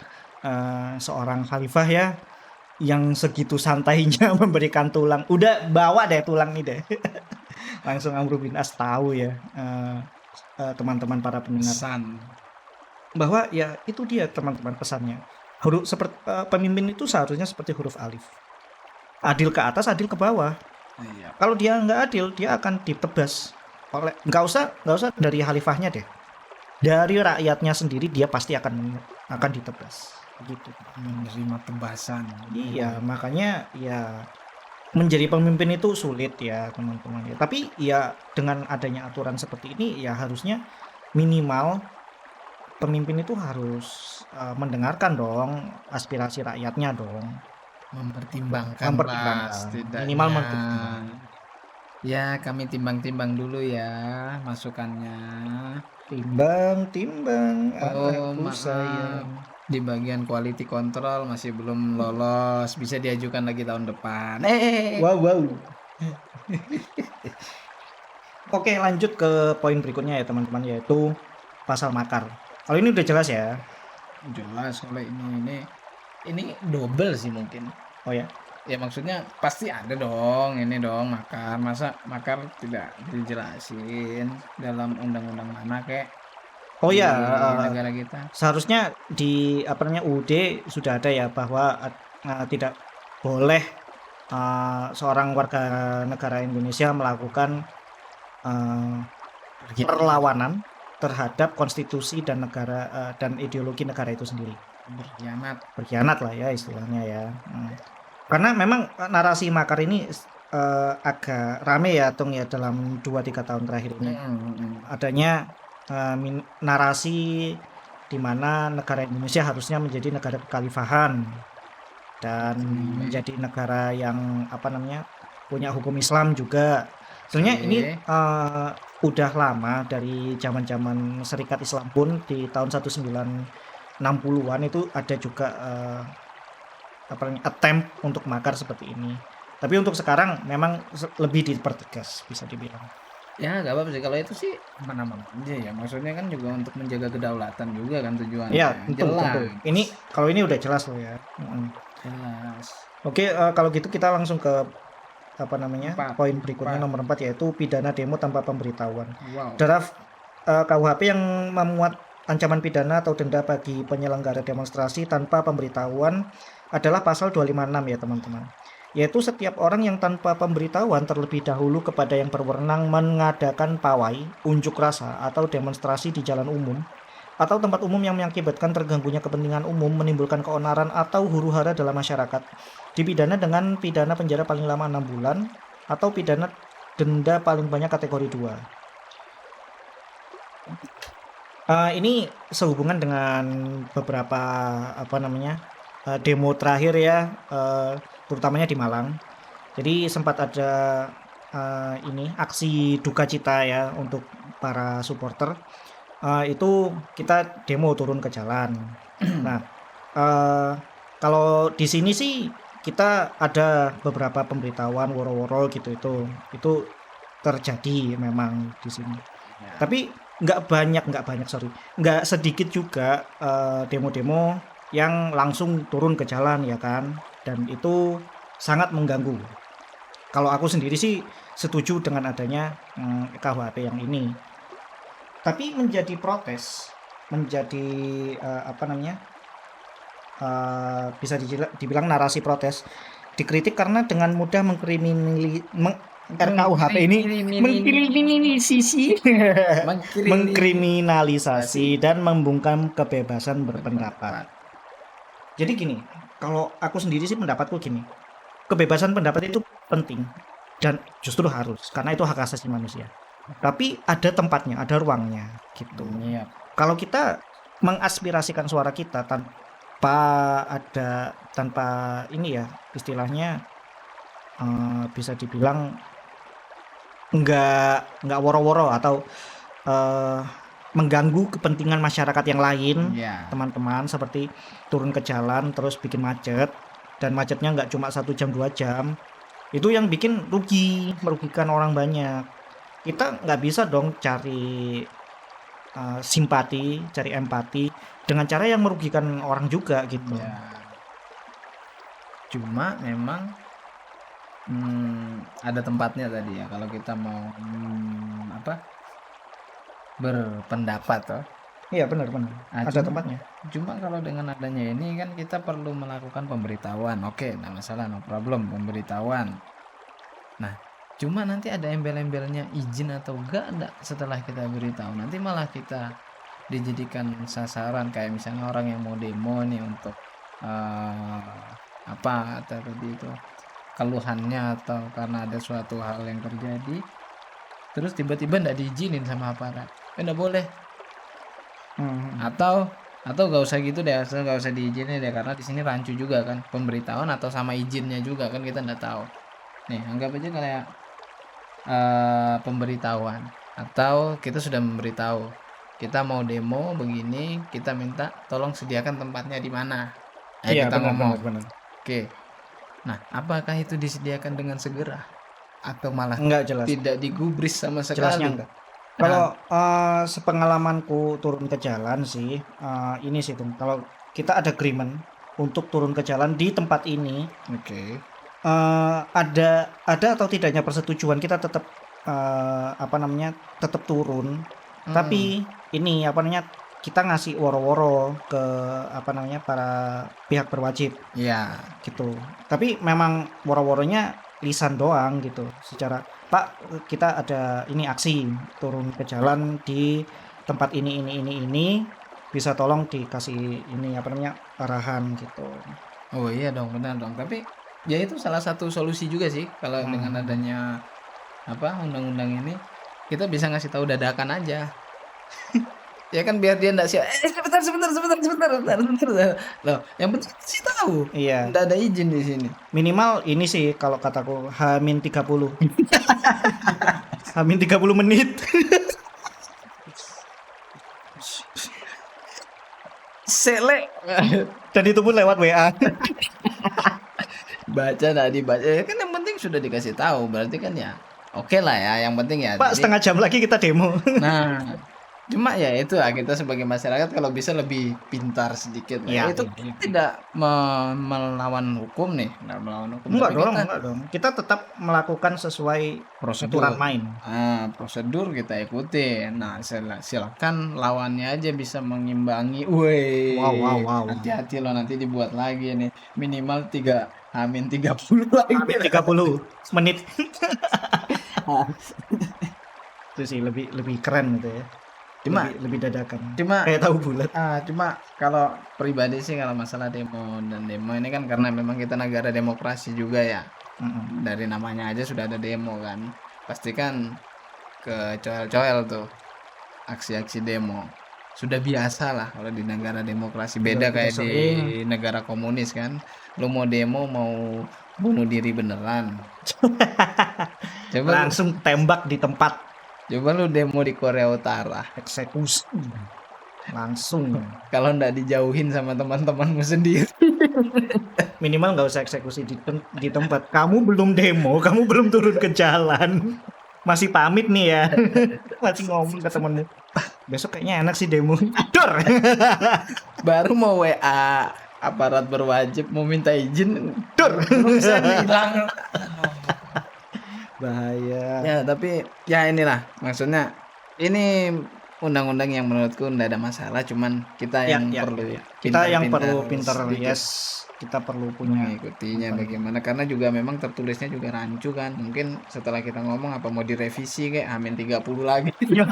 seorang khalifah ya yang segitu santainya memberikan tulang. Udah bawa deh tulang nih deh. Langsung Amr bin As tahu ya teman-teman para pendengar bahwa ya itu dia teman-teman pesannya. Seperti pemimpin itu seharusnya seperti huruf alif. Adil ke atas, adil ke bawah. Iya. Kalau dia nggak adil, dia akan ditebas oleh nggak usah dari khalifahnya deh. Dari rakyatnya sendiri dia pasti akan ditebas. gitu. Menerima tebasan. Iya, makanya ya menjadi pemimpin itu sulit ya teman-teman ya. Tapi ya dengan adanya aturan seperti ini ya harusnya minimal pemimpin itu harus mendengarkan dong aspirasi rakyatnya dong. Mempertimbangkan lah Mempertimbangkan, minimal setidaknya. mempertimbangkan. Ya, kami timbang-timbang dulu ya masukannya. Timbang-timbang Oh, anakku maaf. sayang. Di bagian quality control masih belum lolos. Bisa diajukan lagi tahun depan. Wow, wow. Oke, lanjut ke poin berikutnya ya teman-teman, yaitu pasal makar. Kalau ini udah jelas ya. Jelas kalau ini double sih mungkin. Oh ya. Ya maksudnya pasti ada dong ini dong makar. Masa makar tidak dijelasin dalam undang-undang mana kek Oh di ya, negara kita? seharusnya di apa namanya UUD sudah ada ya bahwa tidak boleh seorang warga negara Indonesia melakukan perlawanan terhadap konstitusi dan negara dan ideologi negara itu sendiri. Berkhianat lah ya istilahnya ya. Karena memang narasi makar ini agak rame ya Tung ya dalam 2-3 tahun terakhir ini. Adanya narasi di mana negara Indonesia harusnya menjadi negara kekhalifahan dan menjadi negara yang apa namanya punya hukum Islam juga. Sebenarnya ini udah lama dari zaman-zaman Serikat Islam pun di tahun 1960-an itu ada juga apa namanya attempt untuk makar seperti ini. Tapi untuk sekarang memang lebih dipertegas bisa dibilang. Ya nggak apa-apa sih kalau itu sih aman-aman aja ya. Maksudnya kan juga untuk menjaga kedaulatan juga kan tujuannya. Iya, tentu. Jelas. Ini kalau ini udah jelas loh ya. Jelas. Oke, kalau gitu kita langsung ke apa namanya poin berikutnya nomor 4 yaitu pidana demo tanpa pemberitahuan. Wow. Draft KUHP yang memuat ancaman pidana atau denda bagi penyelenggara demonstrasi tanpa pemberitahuan adalah pasal 256 ya teman-teman. Yaitu setiap orang yang tanpa pemberitahuan terlebih dahulu kepada yang berwenang mengadakan pawai, unjuk rasa atau demonstrasi di jalan umum atau tempat umum yang mengakibatkan terganggunya kepentingan umum, menimbulkan keonaran atau huru-hara dalam masyarakat, dipidana dengan pidana penjara paling lama 6 bulan atau pidana denda paling banyak kategori 2. Ini sehubungan dengan beberapa apa namanya demo terakhir ya, terutamanya di Malang. Jadi sempat ada ini aksi duka cita ya untuk para supporter. Itu kita demo turun ke jalan. Nah, kalau di sini sih kita ada beberapa pemberitahuan woro-woro gitu itu terjadi memang di sini. Ya. Tapi nggak sedikit juga demo-demo yang langsung turun ke jalan ya kan, dan itu sangat mengganggu. Kalau aku sendiri sih setuju dengan adanya KUHP yang ini. Tapi menjadi protes, menjadi apa namanya bisa dibilang narasi protes, dikritik karena dengan mudah RKUHP ini mengkriminalisasi dan membungkam kebebasan berpendapat. Jadi gini, kalau aku sendiri sih pendapatku gini, kebebasan pendapat itu penting dan justru harus karena itu hak asasi manusia. Tapi ada tempatnya, ada ruangnya gitu. Iya. Kalau kita mengaspirasikan suara kita tanpa ini ya istilahnya bisa dibilang nggak woro-woro atau mengganggu kepentingan masyarakat yang lain, teman-teman, seperti turun ke jalan terus bikin macet dan macetnya nggak cuma 1 jam 2 jam, itu yang bikin merugikan orang banyak. Kita nggak bisa dong cari simpati, cari empati dengan cara yang merugikan orang juga gitu. Ya. Cuma memang ada tempatnya tadi ya kalau kita mau berpendapat toh. Iya benar. Ada tempatnya. Cuma kalau dengan adanya ini kan kita perlu melakukan pemberitahuan. Oke, nggak masalah, no problem, pemberitahuan. Nah, cuma nanti ada embel-embelnya izin atau enggak setelah kita beritahu. Nanti malah kita dijadikan sasaran kayak misalnya orang yang mau demo nih untuk eh, apa tadi itu keluhannya atau karena ada suatu hal yang terjadi, terus tiba-tiba nggak diizinin sama aparat, kan nggak boleh. Hmm. Atau nggak usah gitu deh, asal nggak usah diizinin deh, karena di sini rancu juga kan, pemberitahuan atau sama izinnya juga kan kita nggak tahu. Nih anggap aja kayak pemberitahuan atau kita sudah memberitahu kita mau demo begini, kita minta tolong sediakan tempatnya di mana. Iya, Kita benar ngomong, benar benar. oke. Nah, apakah itu disediakan dengan segera atau malah Enggak jelas. tidak digubris sama Jelasnya sekali? enggak. Nah, Kalau sepengalamanku turun ke jalan sih, ini sih tuh. Kalau kita ada agreement untuk turun ke jalan di tempat ini, oke. ada atau tidaknya persetujuan kita tetap apa namanya tetap turun. Hmm, Tapi ini apa namanya kita ngasih woro-woro ke apa namanya para pihak berwajib ya, gitu. Tapi memang woro-woronya lisan doang gitu. Secara Pak kita ada ini aksi turun ke jalan di tempat ini bisa tolong dikasih ini apa namanya arahan gitu. oh iya dong, benar dong. Tapi ya itu salah satu solusi juga sih kalau dengan Hmm. adanya apa undang-undang ini, kita bisa ngasih tahu dadakan aja. Ya kan biar dia enggak siap, sebentar sebentar sebentar sebentar sebentar sebentar. Loh, yang penting kasih tahu, Iya, enggak ada izin di sini. minimal ini sih kalau kataku H-30. H-30 menit. Selek. Dan itu pun lewat WA. Baca enggak dibaca, ya kan yang penting sudah dikasih tahu, berarti kan ya oke lah ya, yang penting ya. Pak, Jadi setengah jam lagi kita demo. nah, cuma ya itu lah kita sebagai masyarakat kalau bisa lebih pintar sedikit lah. Ya Iya, itu iya, iya. tidak melawan hukum nih, enggak melawan hukum, Enggak tapi dong, kita enggak dong. Kita tetap melakukan sesuai aturan prosedur. main. Prosedur kita ikuti. Nah, silakan lawannya aja bisa mengimbangi. Woi, Wow, wow, wow. hati-hati loh nanti dibuat lagi nih. Minimal 30 lagi. H-30 menit. Itu sih lebih keren gitu ya. Cuma Lebih dadakan. cuma Kayak tahu bulat. cuma kalau pribadi sih kalau masalah demo dan demo ini kan karena memang kita negara demokrasi juga ya. Mm-mm. Dari namanya aja sudah ada demo kan. Pasti kan ke coel-coel tuh aksi-aksi demo. Sudah biasa lah kalau di negara demokrasi, beda Udah kayak di sering. negara komunis kan. Lu mau demo mau bunuh diri beneran. Coba Langsung tembak di tempat lu demo di Korea Utara. eksekusi. Langsung. Kalau ndak dijauhin sama teman-temanmu sendiri. Minimal nggak usah eksekusi di tempat. Kamu belum demo, kamu belum turun ke jalan. Masih pamit nih ya. Masih ngomong ke temenmu. Besok kayaknya enak sih demo. Dor. Baru mau WA aparat berwajib mau minta izin, Dor. belum bisa hilang. Bahaya. Ya, tapi ya inilah maksudnya ini undang-undang yang menurutku enggak ada masalah, cuman kita Ya, yang ya, perlu ya. Kita yang perlu pintar, sedikit yes. Kita perlu punya mengikutinya apa bagaimana karena juga memang tertulisnya juga rancu kan. Mungkin setelah kita ngomong apa mau direvisi kayak Hamin 30 lagi. ya.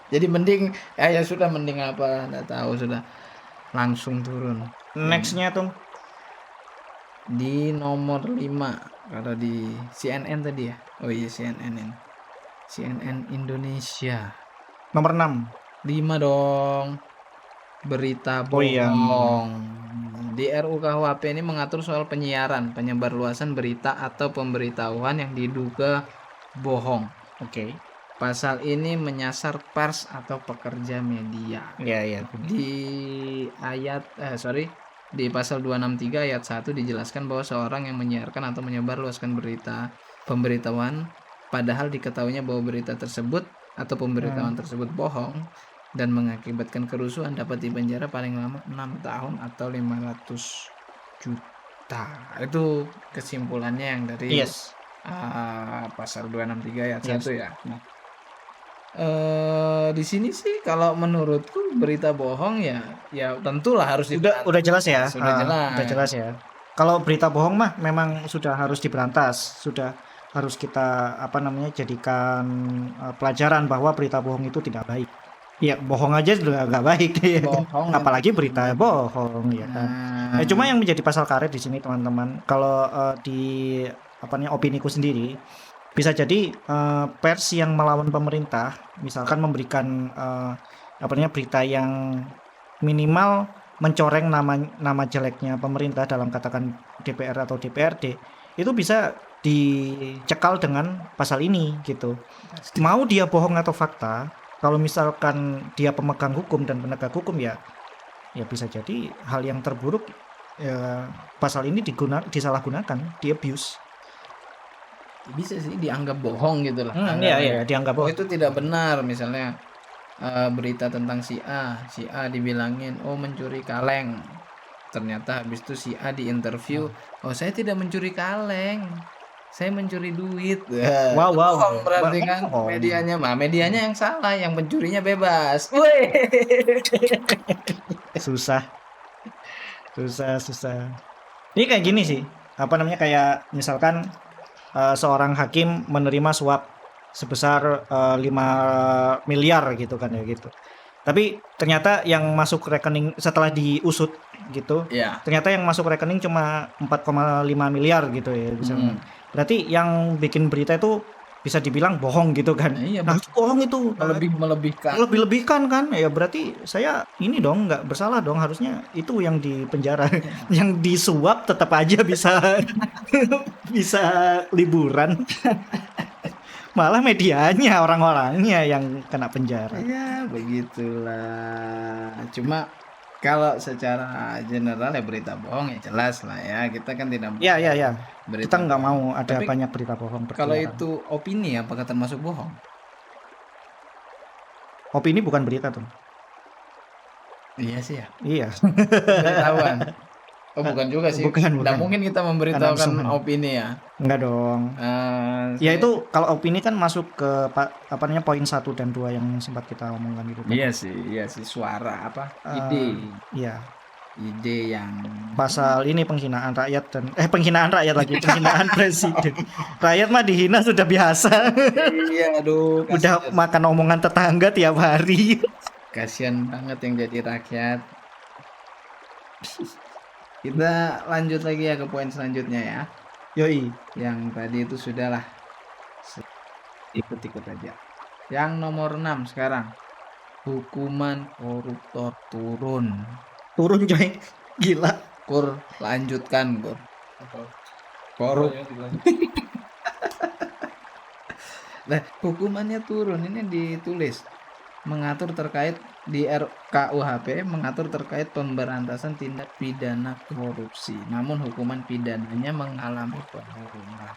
Jadi mending ya sudah mending apa enggak tahu sudah langsung turun. Nextnya tuh Di nomor 5 kalau di CNN tadi ya. Oh iya CNN ini. CNN Indonesia. nomor 6. 5 dong. Berita Oh iya. bohong. Di RUU KUHP ini mengatur soal penyiaran, penyebarluasan berita atau pemberitahuan yang diduga bohong. Oke. Pasal ini menyasar pers atau pekerja media. Ya, ya. Di pasal 263 ayat 1 dijelaskan bahwa seorang yang menyiarkan atau menyebarluaskan berita pemberitahuan padahal diketahuinya bahwa berita tersebut atau pemberitahuan tersebut bohong dan mengakibatkan kerusuhan dapat dipenjara paling lama 6 tahun atau 500 juta. Itu kesimpulannya yang dari Yes. pasal 263 ayat Yes. 1 ya. Nah, di sini sih kalau menurutku berita bohong ya tentulah harus Udah jelas ya. Sudah jelas. Udah jelas ya. Kalau berita bohong mah memang sudah harus diberantas, sudah harus kita apa namanya jadikan pelajaran bahwa berita bohong itu tidak baik. Ya bohong aja sudah nggak baik ya kan. Bohong Apalagi itu. berita bohong ya kan. Nah, Cuma yang menjadi pasal karet di sini teman-teman, kalau di apa namanya opiniku sendiri, bisa jadi pers yang melawan pemerintah, misalkan memberikan apa namanya berita yang minimal mencoreng nama jeleknya pemerintah dalam katakan DPR atau DPRD, itu bisa dicekal dengan pasal ini gitu. Mau dia bohong atau fakta, kalau misalkan dia pemegang hukum dan penegak hukum ya bisa jadi hal yang terburuk ya, pasal ini disalahgunakan, di-abuse. bisa sih dianggap bohong gitu lah. Iya iya dianggap Oh bohong. itu tidak benar misalnya berita tentang si A dibilangin oh mencuri kaleng. Ternyata habis itu si A diinterview, oh saya tidak mencuri kaleng, saya mencuri duit. Wow Itu wow. bohong berarti kan Bohong. medianya yang salah, yang pencurinya bebas. Woi. Susah, susah. Ini kayak gini sih, apa namanya kayak misalkan seorang hakim menerima suap sebesar 5 miliar gitu kan ya gitu. Tapi ternyata yang masuk rekening setelah diusut gitu, Ya. ternyata yang masuk rekening cuma 4,5 miliar gitu ya misalnya. Berarti yang bikin berita itu bisa dibilang bohong gitu kan. Iya, Nah, itu bohong itu. melebihkan. Lebih-lebihkan kan. Ya berarti saya ini dong nggak bersalah dong, harusnya itu yang di penjara. Yang disuap tetap aja bisa bisa liburan. Malah medianya, orang-orangnya yang kena penjara. Ya, begitulah. Cuma kalau secara general ya berita bohong ya jelas lah ya. Kita kan tidak mau Ya. berita Kita nggak bohong. mau ada Tapi banyak berita bohong kalau berkeliaran. itu opini apakah termasuk bohong? Opini bukan berita tuh. Iya sih ya. Iya. Pemberitahuan. Oh bukan juga sih. Bukan. Nggak mungkin kita memberitahukan Karena opini ya. Enggak dong. Ya Saya- itu kalau opini kan masuk ke apa namanya poin 1 dan 2 yang sempat kita omongkan itu. Iya sih suara apa? Ide Iya. yang Pasal ini penghinaan rakyat dan penghinaan rakyat lagi, penghinaan presiden. Rakyat mah dihina sudah biasa. iya aduh Udah makan omongan tetangga tiap hari. kasihan banget yang jadi rakyat. Kita lanjut lagi ya ke poin selanjutnya ya. Yoi. Yang tadi itu sudahlah. Ikut-ikut aja. Yang nomor 6 sekarang. Hukuman koruptor turun. Turun coy. Gila. Kur, lanjutkan Kur. Korup. Nah, hukumannya turun. Ini ditulis mengatur terkait di RKUHP mengatur terkait pemberantasan tindak pidana korupsi. Namun hukuman pidananya mengalami penurunan.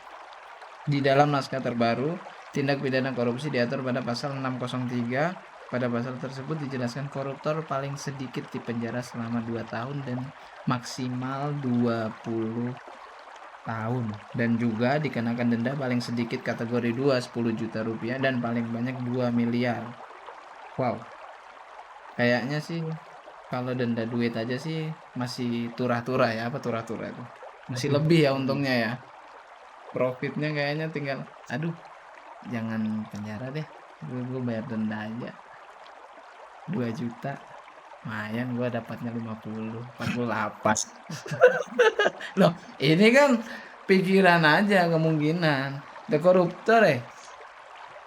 Di dalam naskah terbaru, tindak pidana korupsi diatur pada pasal 603. Pada pasal tersebut dijelaskan koruptor paling sedikit dipenjara selama 2 tahun dan maksimal 20 tahun, dan juga dikenakan denda paling sedikit kategori 2 10 juta rupiah dan paling banyak 2 miliar. Wow. Kayaknya sih kalau denda duit aja sih masih turah-turah ya, apa turah-turah itu. Masih lebih ya untungnya ya. Profitnya kayaknya tinggal aduh jangan penjara deh. Gue bayar denda aja. 2 juta. Lumayan gue dapatnya 50, 48. Loh, ini kan pikiran aja kemungkinan. The koruptor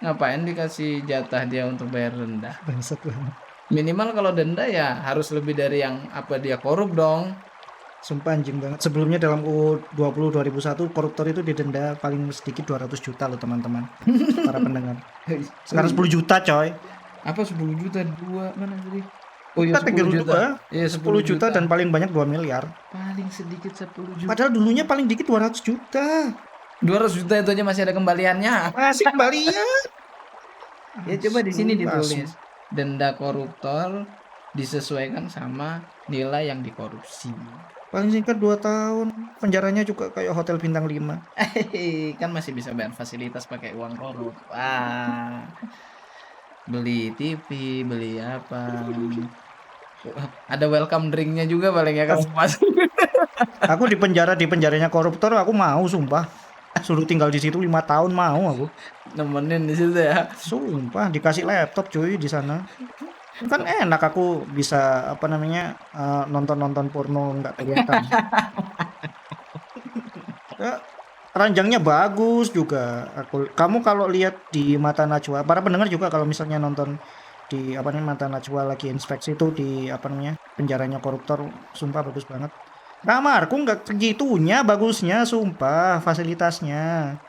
ngapain dikasih jatah dia untuk bayar denda? Bangsat banget. Minimal kalau denda ya harus lebih dari yang apa dia korup dong. Sumpah anjing banget. Sebelumnya dalam U20 2001 koruptor itu didenda paling sedikit 200 juta loh teman-teman. Para pendengar. Sekarang 10 juta coy. Apa 10 juta? 2 mana tadi? Oh iya Kita 10 juta. Iya 10 juta dan paling banyak 2 miliar. paling sedikit 10 juta. Padahal dulunya paling dikit 200 juta. 200 juta itu aja masih ada kembaliannya. Masih kembalian. Ya coba di sini Sumpah, ditulis denda koruptor disesuaikan sama nilai yang dikorupsi. Paling singkat 2 tahun. Penjaranya juga kayak hotel bintang 5. Kan masih bisa bayar fasilitas pakai uang korup. Wah. Beli TV, beli apa. Ada welcome drinknya juga paling ya kan masuk. Aku di penjaranya koruptor aku mau sumpah. Suruh tinggal di situ 5 tahun mau aku. Nemenin di situ ya. Sumpah dikasih laptop cuy di sana. Kan enak aku bisa apa namanya nonton-nonton porno nggak kelihatan. Ya, ranjangnya bagus juga. Kamu kalau lihat di Mata Najwa, para pendengar juga kalau misalnya nonton di apa namanya Mata Najwa lagi inspeksi itu di apa namanya penjaranya koruptor, sumpah bagus banget. Kamarku nggak segitunya bagusnya, sumpah fasilitasnya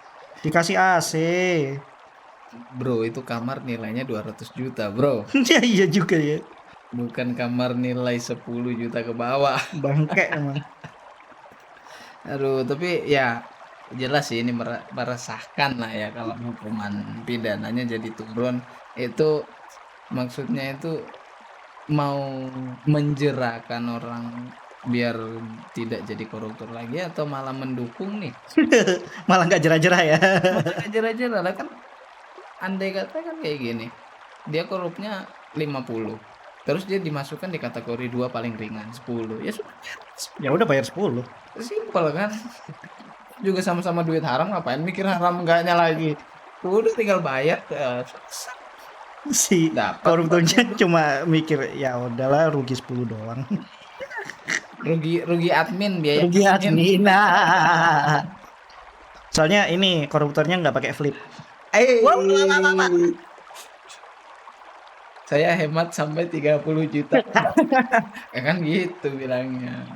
dikasih AC. Bro, itu kamar nilainya 200 juta, bro. Ya iya juga ya, Bukan kamar nilai 10 juta ke bawah. bangke emang. Aduh, tapi ya jelas sih ini meresahkan lah ya kalau hukuman pidananya jadi turun. Itu maksudnya itu mau menjerakan orang biar tidak jadi koruptor lagi atau malah mendukung nih? Malah nggak jerah-jerah ya. Malah nggak jera-jera lah kan, andai kata kan kayak gini, dia korupnya 50, terus dia dimasukkan di kategori 2 paling ringan 10, ya sudah, Ya udah bayar 10. simpel kan, juga sama-sama duit haram ngapain mikir haram enggaknya lagi, udah tinggal bayar, selesai, Si dapat koruptornya 40, cuma mikir ya udahlah rugi 10 doang. rugi rugi admin, biaya Rugi admin. admin. Nah. Soalnya ini koruptornya nggak pakai flip. Wah, Saya hemat sampai 30 juta. Ya kan gitu bilangnya.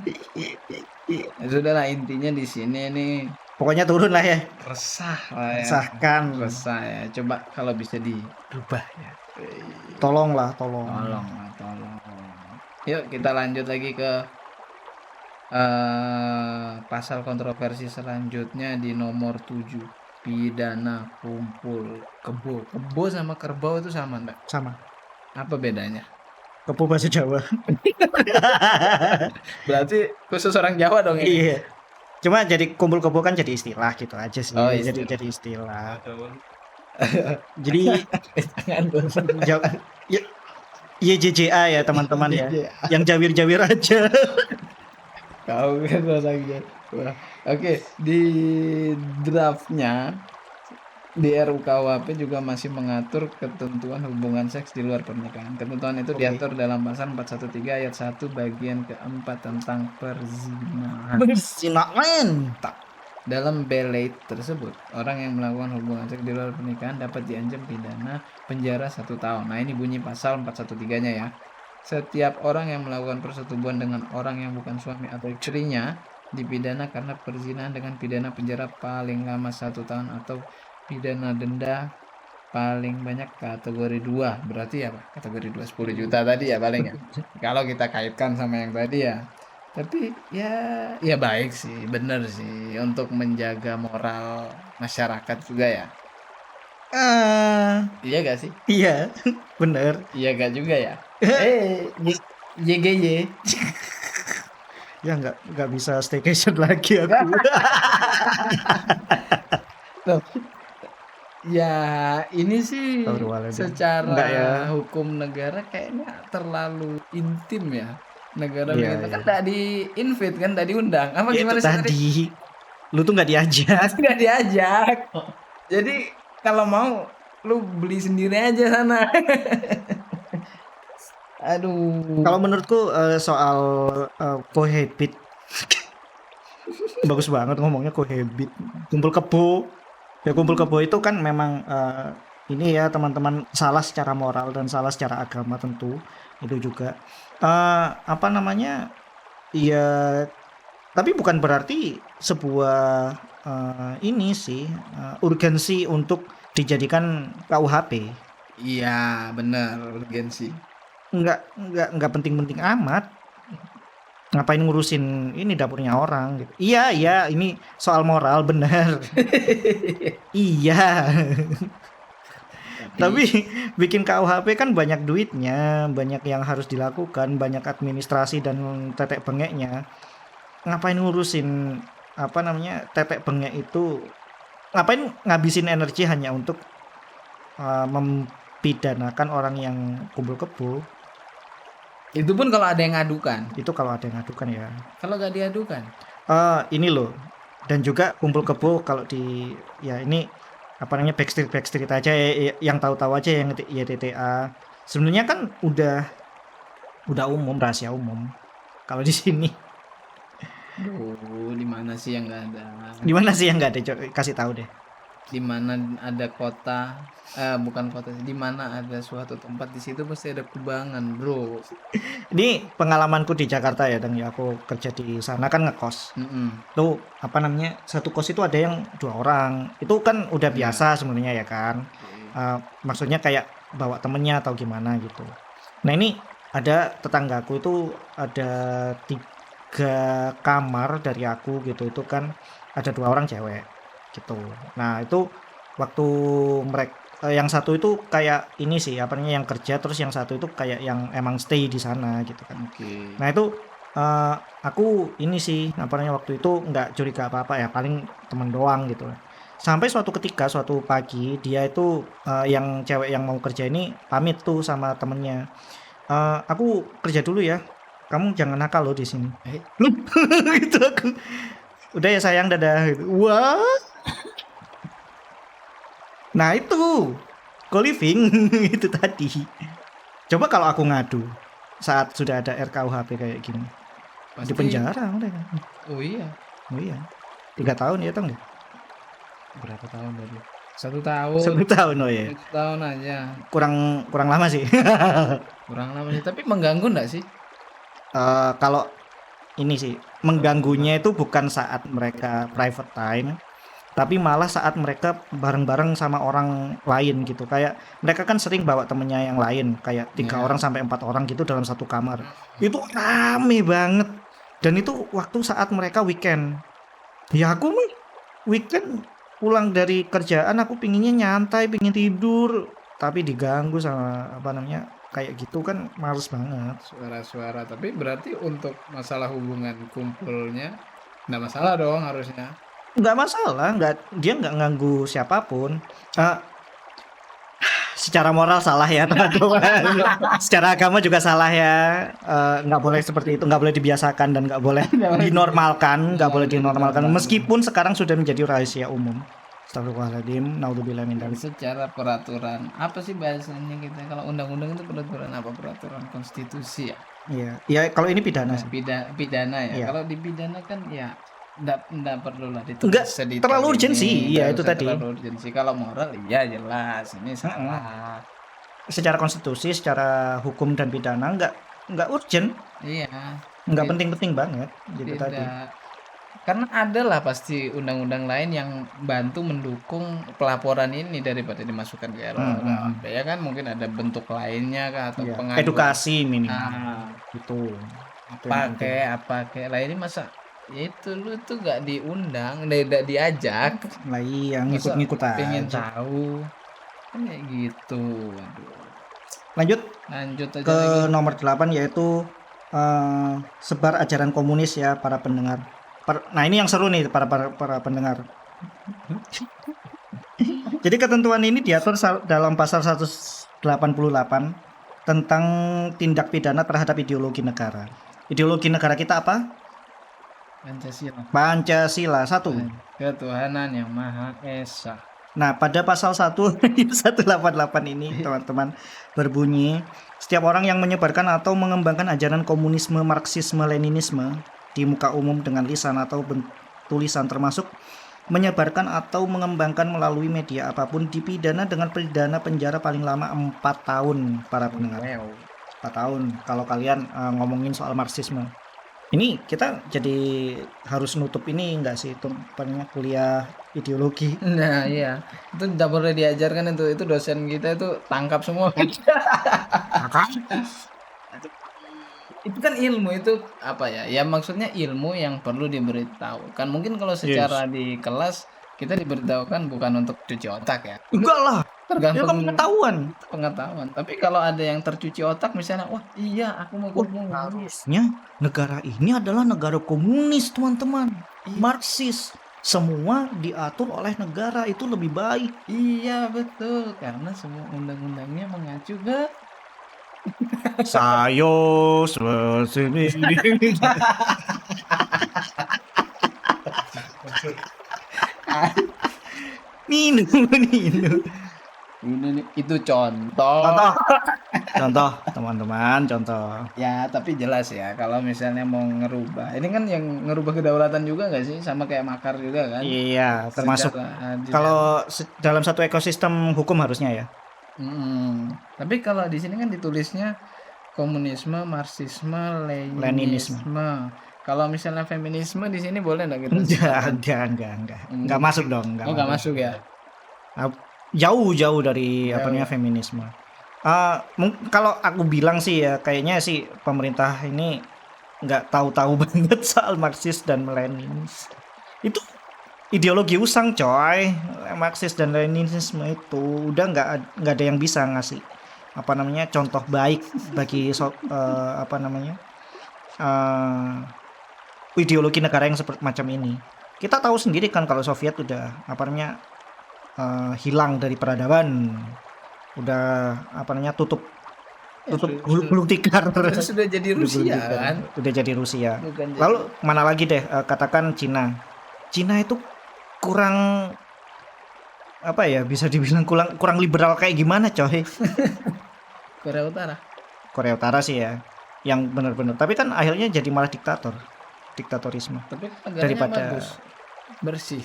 Ya sudahlah, intinya di sini nih pokoknya turun lah ya. resah lah ya. Resahkan. Resah ya. Coba kalau bisa dirubah ya. Tolonglah, tolong. Tolong lah, tolong. Yuk kita lanjut lagi ke pasal kontroversi selanjutnya di nomor 7. Pidana kumpul kebo. Kebo sama kerbau itu sama enggak? Sama. Apa bedanya? Kepo bahasa Jawa. Berarti khusus orang Jawa dong ini. Iya. Cuma jadi kumpul kebo kan jadi istilah gitu aja sih. Oh, Jadi istilah. jadi istilah. Jadi Jangan bosan. ya, YJJA ya teman-teman ya. Iya, Yang jawir-jawir aja. kau kan orang Jawa. Oke, di draftnya di RUKUHP juga masih mengatur ketentuan hubungan seks di luar pernikahan. Ketentuan itu Oke. diatur dalam pasal 413 ayat 1 bagian keempat tentang perzinahan. Bersinakmen. Dalam belait tersebut, orang yang melakukan hubungan seks di luar pernikahan dapat diancam pidana penjara 1 tahun. Nah, ini bunyi pasal 413-nya ya. Setiap orang yang melakukan persetubuhan dengan orang yang bukan suami atau istrinya dipidana karena perzinahan dengan pidana penjara paling lama 1 tahun atau pidana denda paling banyak kategori 2. Berarti ya Pak, kategori 2 10 juta tadi ya paling ya. Kalau kita kaitkan sama yang tadi ya. Tapi ya baik sih, bener sih untuk menjaga moral masyarakat juga ya. Iya gak sih? Iya, bener. Iya gak juga ya? YGY. Ya nggak bisa staycation lagi aku. Loh, ya ini sih Astagfirullahaladzim. secara Enggak ya. hukum negara kayaknya terlalu intim ya. Negara Iya, begitu kan iya. tak di-invite kan, tak diundang. Apa Ya itu gimana sih tadi? tadi. Lu tuh nggak diajak. Tidak diajak. Jadi kalau mau lu beli sendiri aja sana. Aduh. Kalau menurutku soal cohabit bagus banget ngomongnya cohabit. Kumpul kebo. Ya kumpul kebo itu kan memang ini ya teman-teman salah secara moral dan salah secara agama tentu. Itu juga apa namanya? Ya tapi bukan berarti sebuah ini sih urgensi untuk dijadikan KUHP. Iya, benar, urgensi. Nggak penting-penting amat. Ngapain ngurusin ini dapurnya orang gitu. Iya, ini soal moral benar. Iya. Tapi bikin KUHP kan banyak duitnya, banyak yang harus dilakukan, banyak administrasi dan tetek bengeknya. Ngapain ngurusin apa namanya tetek bengek itu? Ngapain ngabisin energi hanya untuk mempidanakan orang yang kumpul kebo? Itu pun kalau ada yang ngadukan. Itu kalau ada yang ngadukan ya. Kalau gak diadukan, Ini loh. Dan juga kumpul kebo kalau di ya ini apa namanya backstreet aja ya, yang tahu-tahu aja yang YTTA. Sebenarnya kan udah umum, rahasia umum. Kalau di sini, Duh, di mana sih yang nggak ada? di mana sih yang nggak ada? Kasih tahu deh. Di mana ada kota, bukan kota sih, di mana ada suatu tempat di situ pasti ada kubangan, bro. Ini pengalamanku di Jakarta ya, dan ya aku kerja di sana kan ngekos. Tuh apa namanya, satu kos itu ada yang 2 orang. Itu kan udah Iya. biasa sebenarnya ya kan. Maksudnya kayak bawa temennya atau gimana gitu. Nah ini ada tetanggaku itu ada 3 kamar dari aku gitu. Itu kan ada 2 orang cewek gitu. Nah itu waktu mereka yang satu itu kayak ini sih apa namanya yang kerja, terus yang satu itu kayak yang emang stay di sana gitu kan. Oke. Nah itu aku ini sih apa namanya waktu itu nggak curiga apa-apa ya, paling temen doang gitu. Sampai suatu ketika suatu pagi dia itu yang cewek yang mau kerja ini pamit tuh sama temennya. Aku kerja dulu ya. Kamu jangan nakal loh di sini. Loh, gitu aku. Udah ya sayang, dadah gitu. Wah. Nah itu co-living itu tadi. Coba kalau aku ngadu saat sudah ada RKUHP kayak gini, di Pasti. penjara udah. Oh iya. Oh iya, 3 tahun ya tau nggak? Berapa tahun tadi? 1 tahun. 1 tahun, oh ya. 1 tahun aja. Kurang lama sih. Kurang lama sih, tapi mengganggu nggak sih? Kalau ini sih mengganggunya itu bukan saat mereka private time, tapi malah saat mereka bareng-bareng sama orang lain gitu. Kayak mereka kan sering bawa temennya yang lain, kayak 3 Ya. orang sampai 4 orang gitu dalam satu kamar. Itu rame banget. Dan itu waktu saat mereka weekend. Ya aku mah weekend pulang dari kerjaan aku pinginnya nyantai, pingin tidur, tapi diganggu sama apa namanya kayak gitu kan males banget. Suara-suara, tapi berarti untuk masalah hubungan kumpulnya nggak masalah dong harusnya. Nggak masalah, dia nggak ganggu siapapun. Secara moral salah ya teman-teman. Secara agama juga salah ya. Nggak boleh seperti itu, nggak boleh dibiasakan dan nggak boleh dinormalkan, nggak boleh dinormalkan. Meskipun sekarang sudah menjadi rahasia umum. Astagfirullahaladzim, naudzubillah min Dan dzalik. secara peraturan, apa sih bahasanya kita? Kalau undang-undang itu peraturan apa? Peraturan konstitusi ya? Iya, ya kalau ini pidana sih. Pidana ya. Iya. Kalau di pidana kan ya nggak perlu lah Nggak ditulis sedetail terlalu urgensi, ini, iya nggak itu usah tadi. terlalu urgensi. Kalau moral iya jelas ini salah. Secara konstitusi, secara hukum dan pidana nggak urgent, Iya, nggak Tid- penting-penting banget gitu tadi. tidak. Karena ada lah pasti undang-undang lain yang bantu mendukung pelaporan ini daripada dimasukkan ke RUHP. Ya kan mungkin ada bentuk lainnya kah atau Iya, pengaduan. edukasi minimal Ah, gitu. Itu yang apa penting. kayak lah ini masa ya itu lu tuh gak diundang, nggak diajak, Lah iya, masa ngikut-ngikut pengen aja. tahu kan kayak gitu. Aduh. Lanjut Lanjut aja ke lagi. nomor 8 yaitu sebar ajaran komunis ya para pendengar. Nah ini yang seru nih para pendengar. Jadi ketentuan ini diatur dalam pasal 188 tentang tindak pidana terhadap ideologi negara. Ideologi negara kita apa? Pancasila. Pancasila 1. Ketuhanan yang Maha Esa. Nah, pada pasal 188 ini teman-teman berbunyi, setiap orang yang menyebarkan atau mengembangkan ajaran komunisme, marxisme, leninisme di muka umum dengan lisan atau tulisan termasuk menyebarkan atau mengembangkan melalui media apapun dipidana dengan pidana penjara paling lama 4 tahun para pendengar. 4 tahun kalau kalian ngomongin soal marxisme. Ini kita jadi harus nutup ini enggak sih itu kuliah ideologi. Nah iya, itu tidak boleh diajarkan itu dosen kita itu tangkap semua. Itu kan ilmu itu apa ya? Ya maksudnya ilmu yang perlu diberitahu. Kan mungkin kalau secara di kelas kita diberitahukan bukan untuk cuci otak ya. Enggak lah, ya kan Tergantung pengetahuan. Tapi kalau ada yang tercuci otak misalnya, wah iya aku mau ngomong Harusnya negara ini adalah negara komunis teman-teman, Marxis. Semua diatur oleh negara itu lebih baik. Iya betul, karena semua undang-undangnya mengacu ke Sayo sini. Minum. ini nih, itu contoh. Contoh. Contoh, teman-teman, contoh. Ya, tapi jelas ya kalau misalnya mau ngerubah. Ini kan yang ngerubah kedaulatan juga nggak sih? Sama kayak makar juga kan? Iya, termasuk Secara di dalam. kalau dalam satu ekosistem hukum harusnya ya. Tapi kalau di sini kan ditulisnya komunisme, marxisme, Leninisme. leninisme. Kalau misalnya feminisme di sini boleh nggak kita sebutkan? Enggak masuk dong, Oh, nggak masuk ya? Jauh dari apa Jauh namanya ya? feminisme. Kalau aku bilang sih ya, kayaknya sih pemerintah ini nggak tahu-tahu banget soal Marxis dan Leninis. Itu ideologi usang, coy. Marxis dan Leninisme itu udah nggak ada yang bisa ngasih apa namanya contoh baik bagi apa namanya ideologi negara yang seperti macam ini. Kita tahu sendiri kan kalau Soviet udah apa namanya hilang dari peradaban, udah apa namanya tutup gulung tikar, Sudah jadi Rusia kan? udah jadi Rusia. Bukan jadi- Lalu mana lagi deh katakan Cina itu kurang apa ya, bisa dibilang kurang liberal kayak gimana, coy? Korea Utara. Korea Utara sih ya yang benar-benar, tapi kan akhirnya jadi malah diktatorisme Tapi negaranya daripada bagus. Bersih.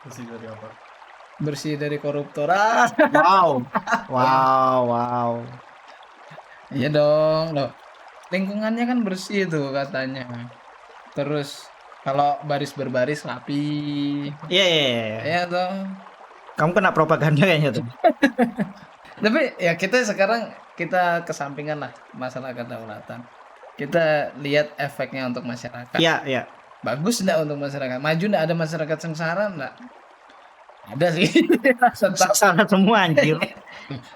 Bersih dari apa? Bersih dari koruptor. wow. Iya dong, loh. Lingkungannya kan bersih tuh katanya. Terus kalau baris berbaris rapi. Iya. Ya dong. Kamu kena propaganda kayaknya tuh. Tapi ya kita kesampingan lah masalah kedaulatan. Kita lihat efeknya untuk masyarakat. Iya. Bagus enggak untuk masyarakat? Maju enggak, ada masyarakat sengsara enggak? Ada sih. Tetap. Salah semua anjir.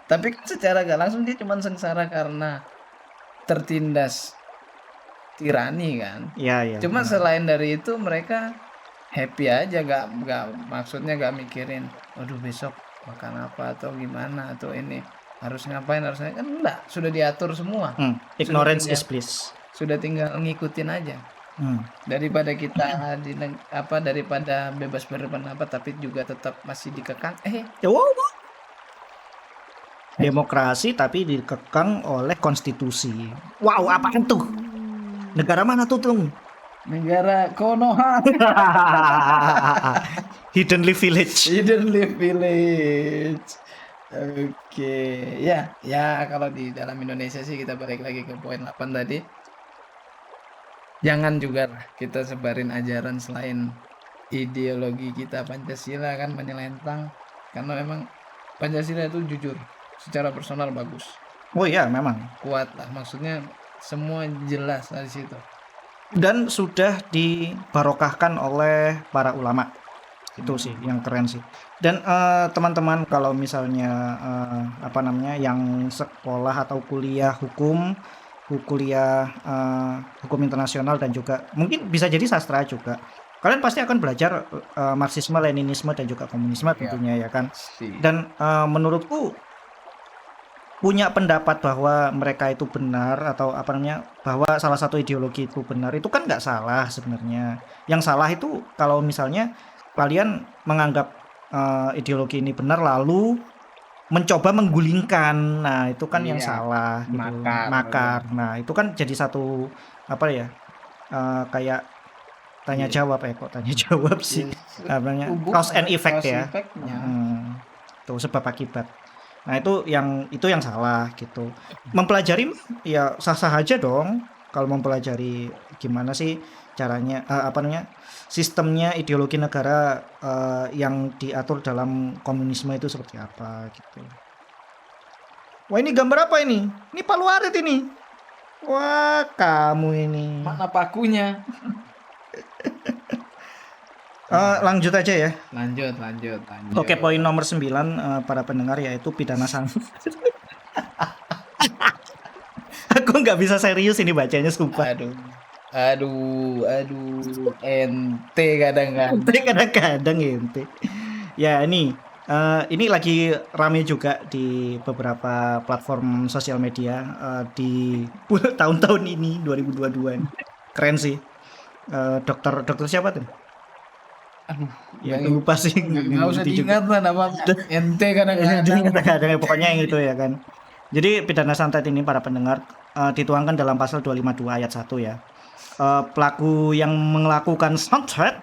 Tapi kan secara gak langsung dia cuma sengsara karena tertindas tirani kan. Iya. Cuma selain dari itu mereka happy aja, maksudnya gak mikirin, waduh besok makan apa atau gimana atau ini harus ngapain kan enggak, sudah diatur semua. Ignorance is bliss. Sudah tinggal ngikutin aja. Daripada kita daripada bebas berpendapat tapi juga tetap masih dikekang. Wow. Demokrasi tapi dikekang oleh konstitusi. Wow, apaan tuh? Negara mana tuh? Negara Konoha. Hidden Leaf Village. Oke, ya kalau di dalam Indonesia sih kita balik lagi ke poin 8 tadi. Jangan juga lah kita sebarin ajaran selain ideologi kita Pancasila kan menyelentang, karena memang Pancasila itu jujur secara personal bagus. Oh iya, memang. Kuat lah, maksudnya semua jelas dari situ. Dan sudah dibarokahkan oleh para ulama. Itu sih yang keren sih. Dan teman-teman kalau misalnya yang sekolah atau kuliah hukum internasional dan juga mungkin bisa jadi sastra juga, kalian pasti akan belajar Marxisme, Leninisme dan juga komunisme tentunya ya kan. Dan menurutku punya pendapat bahwa mereka itu benar atau bahwa salah satu ideologi itu benar, itu kan nggak salah sebenarnya. Yang salah itu kalau misalnya kalian menganggap ideologi ini benar lalu mencoba menggulingkan, nah itu kan yang salah gitu. Makar. Nah itu kan jadi satu kayak tanya jawab sih, cause and effect ya. Tuh sebab akibat. Nah itu yang salah gitu. Mempelajari ya sah-sah aja dong kalau mempelajari gimana sih caranya sistemnya ideologi negara yang diatur dalam komunisme itu seperti apa gitu. Wah ini gambar apa ini? Ini Palu Arit ini. Wah kamu ini. Mana pakunya? Lanjut aja ya. Lanjut. Oke, poin nomor 9 para pendengar yaitu pidana sanksi. Aku nggak bisa serius ini bacanya sumpah. Aduh, ente kadang-kadang. Ente. Ya ini lagi rame juga di beberapa platform sosial media di tahun-tahun ini 2022 ini. Keren sih. Dokter siapa tuh? Ya lupa sih. Nggak usah diingat lah nama ente kadang-kadang. Pokoknya yang itu ya kan. Jadi pidana santet ini para pendengar dituangkan dalam pasal 252 ayat 1 ya. Pelaku yang melakukan santet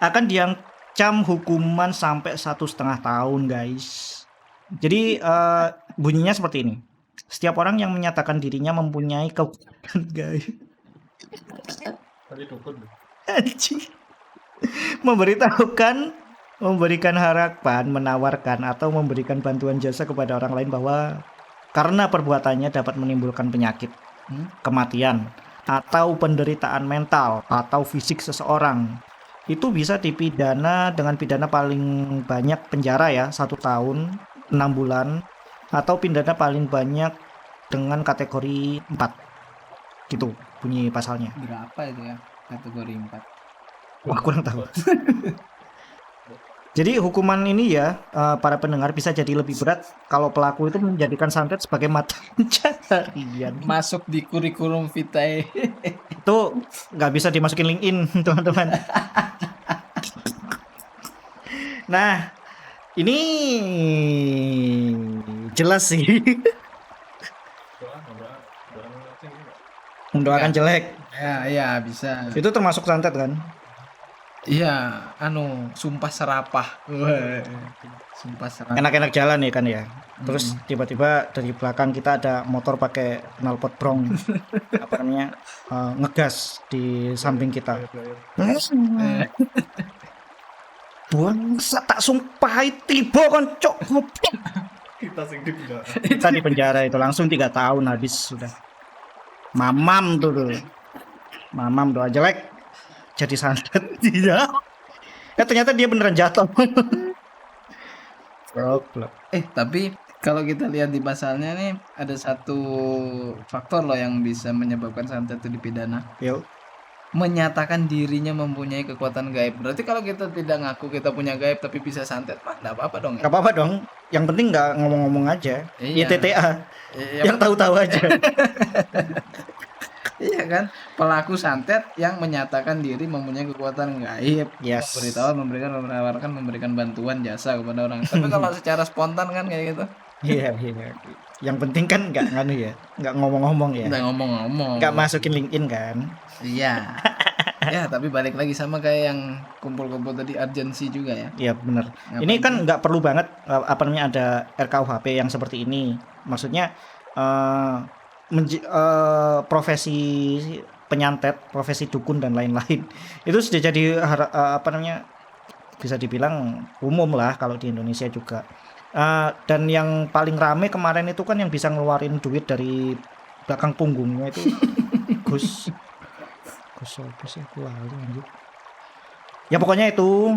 akan diancam hukuman sampai 1,5 tahun, guys. Jadi bunyinya seperti ini. Setiap orang yang menyatakan dirinya mempunyai kekuatan gaib, Tadi dukun. anjing, memberitahukan, memberikan harapan, menawarkan atau memberikan bantuan jasa kepada orang lain bahwa karena perbuatannya dapat menimbulkan penyakit, kematian, atau penderitaan mental atau fisik seseorang, itu bisa dipidana dengan pidana paling banyak penjara ya 1 tahun 6 bulan atau pidana paling banyak dengan kategori 4 gitu bunyi pasalnya. Berapa itu ya kategori 4? Wah, kurang tahu. Jadi hukuman ini ya para pendengar bisa jadi lebih berat kalau pelaku itu menjadikan santet sebagai mata pencaharian. Masuk di kurikulum vitae. Itu nggak bisa dimasukin LinkedIn teman-teman. Nah, ini jelas sih. Doa nanti enggak. Mendoakan jelek. Ya bisa. Itu termasuk santet kan? Iya, sumpah serapah. Wah, sumpah serapah. Enak-enak jalan ya kan ya. Terus tiba-tiba dari belakang kita ada motor pakai knalpot brong. Apa namanya? Ngegas di samping kita. Bangsa tak sumpah tiba kan cok. Kita sing di penjara. Kita di penjara itu langsung 3 tahun habis sudah. Mamam tuh. Mamam doa jelek jadi santet tidak. Ternyata dia beneran jatuh. Goblok. Tapi kalau kita lihat di pasalnya nih ada satu faktor loh yang bisa menyebabkan santet itu dipidana. Yuk. Menyatakan dirinya mempunyai kekuatan gaib. Berarti kalau kita tidak ngaku kita punya gaib tapi bisa santet, mah enggak apa-apa dong ya. Gak apa-apa dong. Yang penting nggak ngomong-ngomong aja. Iya. YTTA. Iya, Yang tahu-tahu aja. iya kan? Pelaku santet yang menyatakan diri mempunyai kekuatan gaib. Yes. Memberitahu, menawarkan, memberikan bantuan jasa kepada orang. Tapi kalau secara spontan kan kayak gitu. Iya, iya. Yang penting kan nggak nganu ya, nggak ngomong-ngomong ya, Nggak ngomong-ngomong. nggak masukin LinkedIn kan. Iya. Ya, tapi balik lagi sama kayak yang kumpul-kumpul tadi urgensi juga ya. Iya benar. Ngapain Ini kan sih? nggak perlu banget apa namanya ada RKUHP yang seperti ini. Maksudnya profesi penyantet, profesi dukun dan lain-lain itu sudah jadi apa namanya bisa dibilang umum lah kalau di Indonesia juga. Dan yang paling rame kemarin itu kan yang bisa ngeluarin duit dari belakang punggungnya itu Gus apa sih aku lali anjir. Ya pokoknya itu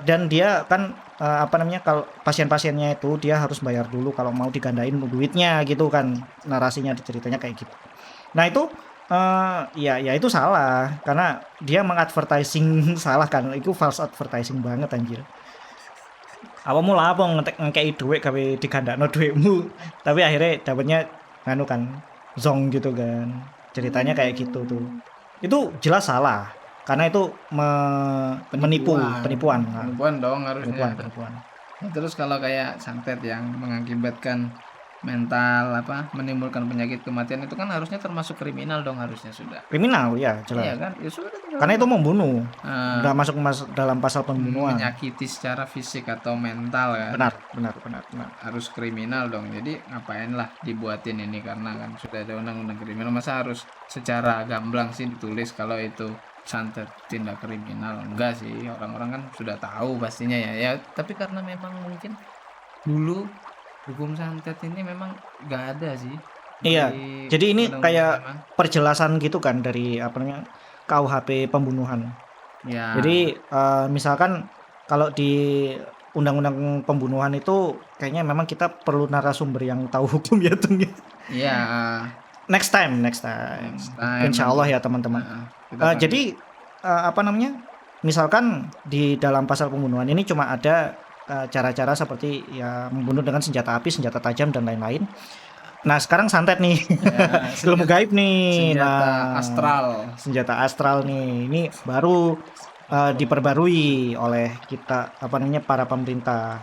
dan dia kan apa namanya kalau pasien-pasiennya itu dia harus bayar dulu kalau mau digandain duitnya gitu kan, narasinya ceritanya kayak gitu. Nah itu ya itu salah karena dia mengadvertising salah kan, itu false advertising banget anjir. Apamu lah apa ngekei duit gawe digandakno duitmu tapi akhirnya dapatnya nganu kan zong gitu kan, ceritanya kayak gitu tuh. Itu jelas salah karena itu menipu, penipuan. Nah, Penipuan dong harusnya. penipuan. Nah, terus kalau kayak santet yang mengakibatkan mental menimbulkan penyakit kematian itu kan harusnya termasuk kriminal dong harusnya sudah. Kriminal ya jelas. Iya kan? Ya sudah tinggal Karena itu membunuh. eh, Udah masuk dalam pasal pembunuhan. menyakiti secara fisik atau mental kan. Benar. Harus kriminal dong. Jadi ngapain lah dibuatin ini karena kan sudah ada undang-undang kriminal, masa harus secara gamblang sih ditulis kalau itu santet tindak kriminal. Enggak sih, orang-orang kan sudah tahu pastinya ya. Tapi karena memang mungkin dulu hukum santet ini memang nggak ada sih. Iya. di Jadi ini undang-undang kayak memang. perjelasan gitu kan dari apa namanya KUHP pembunuhan. Ya. Jadi misalkan kalau di undang-undang pembunuhan itu kayaknya memang kita perlu narasumber yang tahu hukum ya Tung ya. Iya. Next time. Insya Allah ya teman-teman. Kita Jadi apa namanya? Misalkan di dalam pasal pembunuhan ini cuma ada cara-cara seperti ya membunuh dengan senjata api, senjata tajam dan lain-lain. Nah sekarang santet nih, Ya, ilmu gaib nih. senjata Nah, astral. senjata astral nih, ini baru diperbarui oleh kita apa namanya para pemerintah.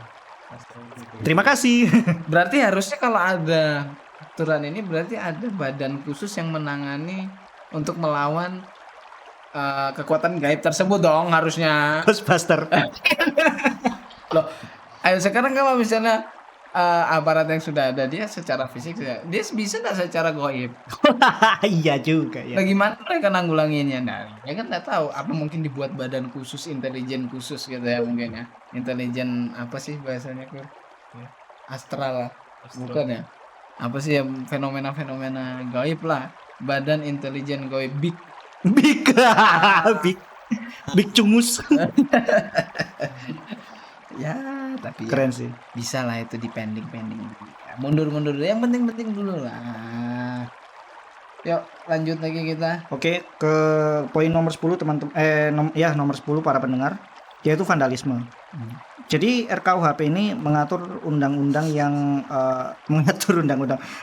Terima kasih. Berarti harusnya kalau ada aturan ini berarti ada badan khusus yang menangani untuk melawan kekuatan gaib tersebut dong harusnya. Ghostbuster. Loh, ayo sekarang kalau misalnya aparat yang sudah ada dia secara fisik dia bisa nggak secara gaib? Iya juga ya. Nah, gimana mereka nanggulanginnya? Nah, ya kan nggak tahu. Apa mungkin dibuat badan khusus, intelijen khusus gitu ya mungkin ya. Intelijen apa sih bahasanya Kur? Ya. Astral lah, bukan ya? Apa sih ya fenomena-fenomena gaib lah. Badan intelijen gaib big. Big. Big. Big cungus. Ya, tapi ya Keren sih. bisa lah itu dipending-pending. Ya, mundur-mundur dulu. Yang penting-penting dulu lah. Yuk, lanjut lagi kita. Oke, ke poin nomor 10 teman-teman. Nomor 10 para pendengar, yaitu vandalisme. Jadi RKUHP ini mengatur undang-undang yang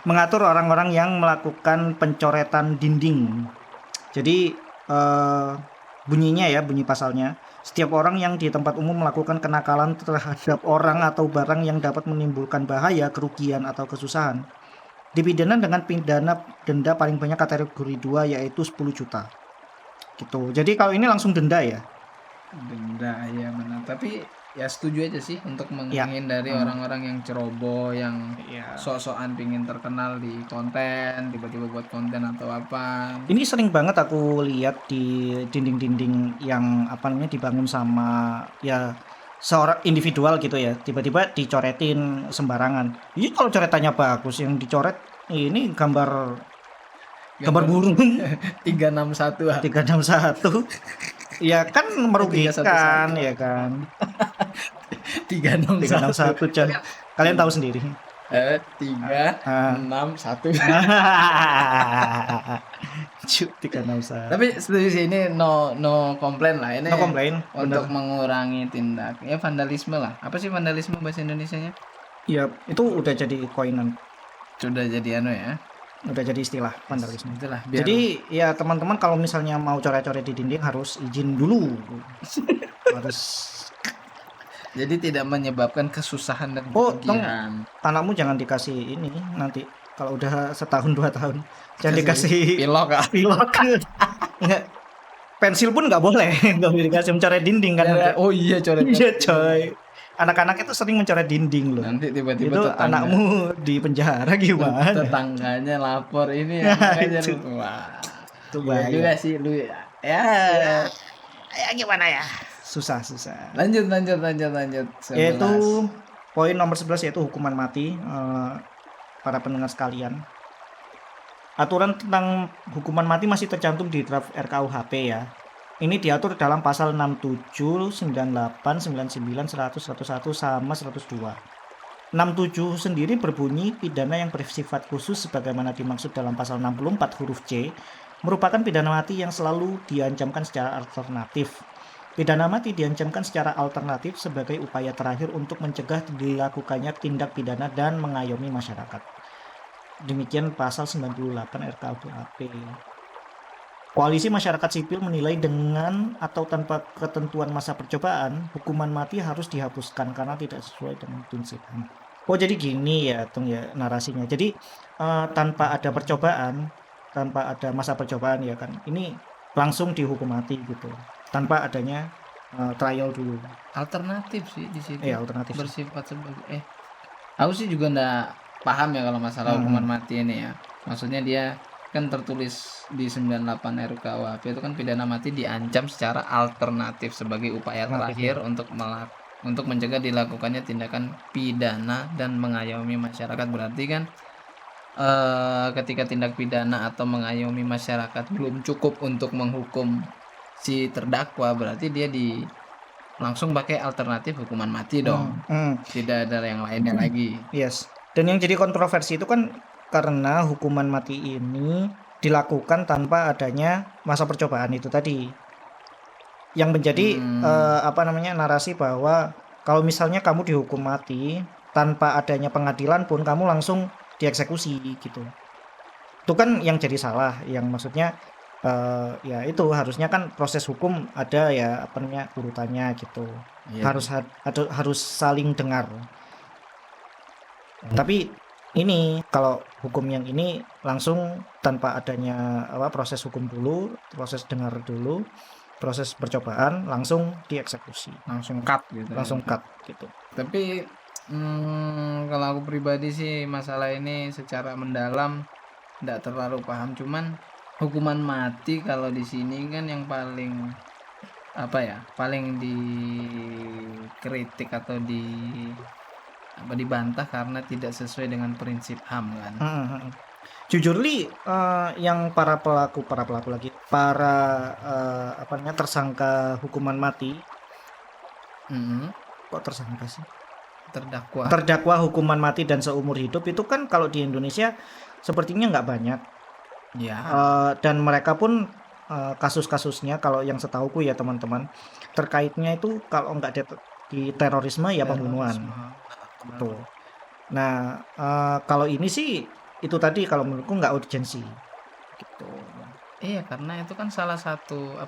mengatur orang-orang yang melakukan pencoretan dinding. Jadi bunyinya ya, bunyi pasalnya, setiap orang yang di tempat umum melakukan kenakalan terhadap orang atau barang yang dapat menimbulkan bahaya, kerugian atau kesusahan dipidana dengan pidana denda paling banyak kategori 2 yaitu 10 juta. Gitu. Jadi kalau ini langsung denda ya. Denda ya benar. Tapi ya setuju aja sih untuk Ya. menghindari orang-orang yang ceroboh, yang Ya. sok-sokan pingin terkenal di konten, tiba-tiba buat konten atau apa. Ini sering banget aku lihat di dinding-dinding yang apa namanya dibangun sama ya seorang individual gitu ya, tiba-tiba dicoretin sembarangan. Ini kalau coretannya bagus, yang dicoret ini gambar burung 361 ah. 361. Ya kan merugikan ya kan. 361. 361 Chan. Kalian tahu sendiri. 361. Cuk, 361. Tapi setuju sih ini no komplain lah ini. No komplain. Untuk Bener. mengurangi tindak ya vandalisme lah. Apa sih vandalisme bahasa Indonesianya? Ya, itu udah jadi koinan. Sudah jadi ya. Udah jadi istilah vandalisme. Itulah biar Jadi ya teman-teman kalau misalnya mau coret-coret di dinding harus izin dulu. Harus. jadi tidak menyebabkan kesusahan dan Oh, kerugian. Anakmu jangan dikasih ini nanti kalau udah setahun 2 tahun. Jangan dikasih pilok ah. pilok. Enggak. Pensil pun nggak boleh, nggak boleh dikasih mencoret dinding kan. Oh iya coret. Iya coy. Anak-anak itu sering mencoret dinding loh. Nanti tiba-tiba Itu anakmu di penjara gimana? tetangganya lapor ini ya. Ya, itu. Wah. Itu Iya bahaya. juga sih lu ya. Ya gimana ya? Susah. Lanjut. Yaitu poin nomor 11 yaitu hukuman mati. Para pendengar sekalian. Aturan tentang hukuman mati masih tercantum di draft RKUHP ya. Ini diatur dalam pasal 67, 98, 99, 100, 101 sama 102. 67 sendiri berbunyi pidana yang bersifat khusus sebagaimana dimaksud dalam pasal 64 huruf C merupakan pidana mati yang selalu diancamkan secara alternatif. Pidana mati diancamkan secara alternatif sebagai upaya terakhir untuk mencegah dilakukannya tindak pidana dan mengayomi masyarakat. Demikian pasal 98 RKUHP. Koalisi masyarakat sipil menilai dengan atau tanpa ketentuan masa percobaan, hukuman mati harus dihapuskan karena tidak sesuai dengan prinsip HAM. Oh jadi gini ya, Tung ya narasinya. Jadi tanpa ada percobaan, tanpa ada masa percobaan ya kan, ini langsung dihukum mati gitu, tanpa adanya trial dulu. Alternatif sih di situ. Alternatif. Bersifat sebagai aku sih juga ndak paham ya kalau masalah hukuman mati ini ya. Maksudnya dia kan tertulis di 98 RKUHP itu kan pidana mati diancam secara alternatif sebagai upaya terakhir untuk mencegah dilakukannya tindakan pidana dan mengayomi masyarakat. Berarti kan ketika tindak pidana atau mengayomi masyarakat belum cukup untuk menghukum si terdakwa, berarti dia langsung pakai alternatif hukuman mati dong. Tidak ada yang lainnya lagi. Yes. Dan yang jadi kontroversi itu kan karena hukuman mati ini dilakukan tanpa adanya masa percobaan itu tadi. Yang menjadi narasi bahwa kalau misalnya kamu dihukum mati tanpa adanya pengadilan pun kamu langsung dieksekusi gitu. Itu kan yang jadi salah, yang maksudnya ya itu harusnya kan proses hukum ada ya urutannya gitu. Iya. Harus saling dengar. Tapi ini kalau hukum yang ini langsung tanpa adanya proses hukum dulu, proses dengar dulu, proses percobaan langsung dieksekusi, langsung cut gitu ya. langsung cut gitu. Tapi kalau aku pribadi sih masalah ini secara mendalam nggak terlalu paham, cuman hukuman mati kalau di sini kan yang paling paling dikritik atau dibantah karena tidak sesuai dengan prinsip HAM kan. Jujur li yang para pelaku lagi tersangka hukuman mati, kok tersangka sih, terdakwa hukuman mati dan seumur hidup itu kan kalau di Indonesia sepertinya nggak banyak ya. Dan mereka pun kasus-kasusnya kalau yang setahuku ya teman-teman, terkaitnya itu kalau nggak di terorisme ya pembunuhan tuh. Nah kalau ini sih itu tadi kalau menurutku nggak urgensi gitu. Iya, karena itu kan salah satu